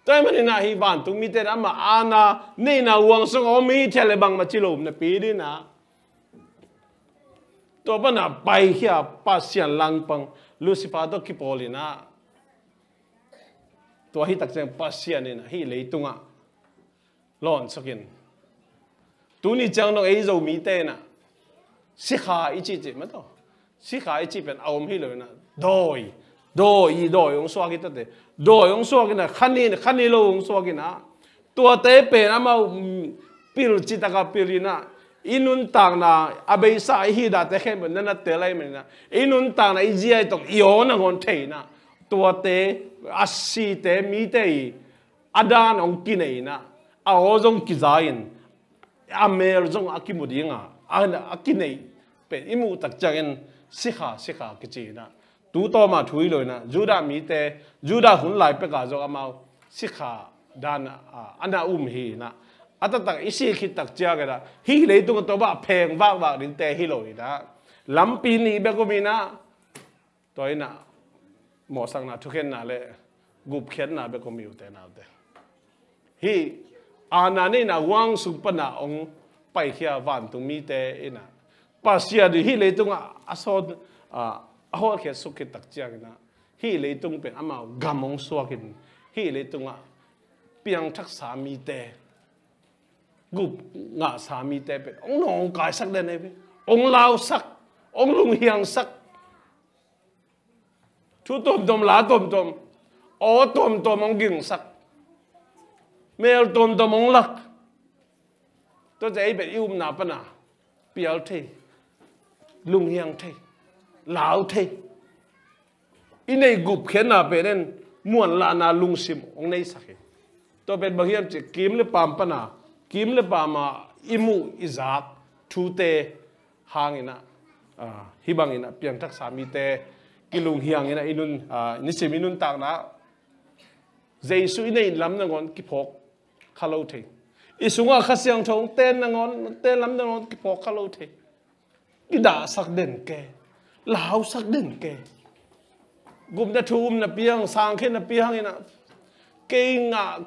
to me ni na hi ban tu mi te na ma ana nei na wang song o mi thele bang ma chi lo na pi di na to pa na pai hia pasian lang pang lucifer to kipolina to hi tak chang pasian ina hi leitunga lon sokin tu ni chang no ei zo mi te na si kha i chi ma to si kha i chi pen awm hi lo na doi ong so ki ta te doi ong so ki na khani lo ong so ki na to te pe na ma pil chi ta ka pilina inun tang na abei sa hi da te khem na te lai men na inun tang na iji ai tong yo na gon thei na tua te asi te mi te adan ong kinei na a ozong kizain amel zong akimudinga an akinei pe imu tak changin sikha kichi na tu to ma thui loi na juda mi te juda hun lai pe ka zo amau sikha dan ana hi na atatak isi khit tak chia ga da hi le tung to ba pheng wak din te hi loi da lampi ni be ko mi na toina mo sang na thuken na le gup khen na be ko mi te na te hi ana ni na wang su pa na ong pai khia van tu mi te ina pasia di hi le tung asod a ho khe su khit tak chia ga na hi le tung pen ama gamong suakin hi le tung piang thak sa mi te gup nga sa mi te pe ong nong kai sak den pe ong lao sak ong lung hiang sak thu tom lá tom o tom ong ging sak mel tom ong lak to dei be na pa na pial the lung hiang the lao the inei gup khen na pe nen muan la na lung sim ong nei sak to ben bang che kim le pam pa na kim le pa ma imu izak thu te hangina hibangina piang thak sami te kilung hiangina inun ni seminun tak na jesu inei lam na ngon ki phok khalo the isunga khasyang thong ten na ngon ten lam na ngon ki phok khalo the ki da sak den ke lao sak den ke gum na thum na piang sang khen na piang ina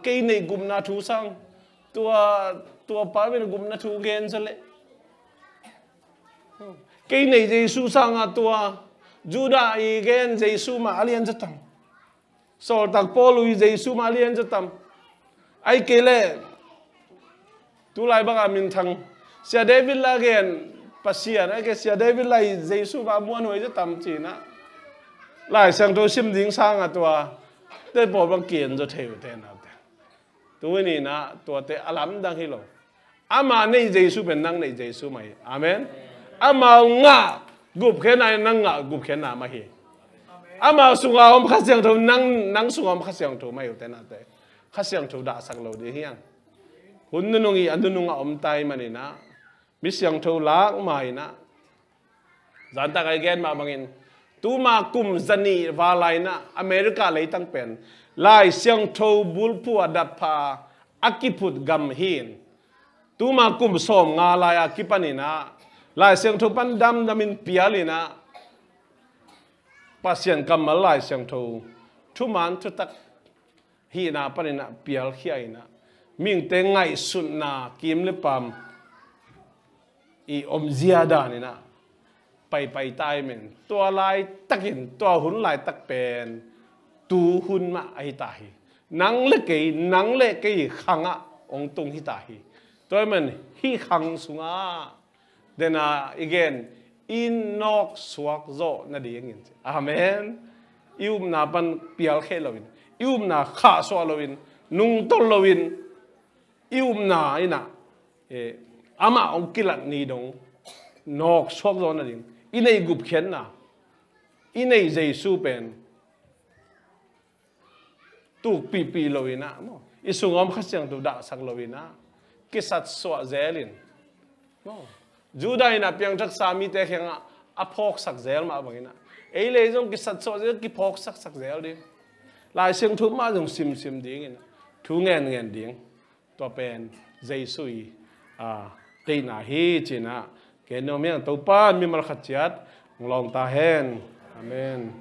ke nei gum na thu sang tua pa bên gum na thu gen sale cái này Giêsu sang tua Juda i gen Giêsu mà alien cho tam so tak Paul Giêsu mà alien cho tam ai kể lệ tu lại bằng mình thằng sia David la gen pasian ai cái sia David lại Giêsu và muôn hồi cho tam chỉ na lại sang tôi sim ding sang tua tới bộ bằng kiền cho theo thế nào tu ni na tua te alam dang hilo ama nei Giêsu ben nang nei Giêsu mai amen ama nga gup khen ai nang nga gup khen na ma hi ama sunga om khasyang tho nang sunga om khasyang tho mai te na te khasyang tho da sak lo de hiang hun nu ngi an nu nga om tai mani na mi syang tho lak mai na zan ta kai gen ma bangin tu ma kum zani wa lai na America lei tang pen lai syang tho bul pu adat pha akiput gam hin tu ma kum som nga lai akipani na lai syang tho pan dam damin pialina pasien kamal lai syang tho thu man thu tak hi na panina pial khiaina ming te ngai sun na kim le pam i om ziada ni na pai tai men tua lai takin tua hun lai tak pen tu hun ma ai tai nang le ke khanga ong tung hi tai toy men hi khang sunga then again in nok suak zo na ding amen na pan pial khe lovin na kha so lovin nung tol lovin na ina ama ong kilat ni dong nok suak zo na ding inei gup khen na inei Giêsu pen tu pi lovina mo isungom khasyang tu da sak lovina kisat so zelin no Juda ina piang thak sami te khenga aphok sak zel ma bangina ei le jong ki sat so ki phok sak zel di lai siang thu ma jong sim ding ina thu ngen ding to pen Giêsu te na hi china ke no me to pa mi mal khachiat long ta hen amen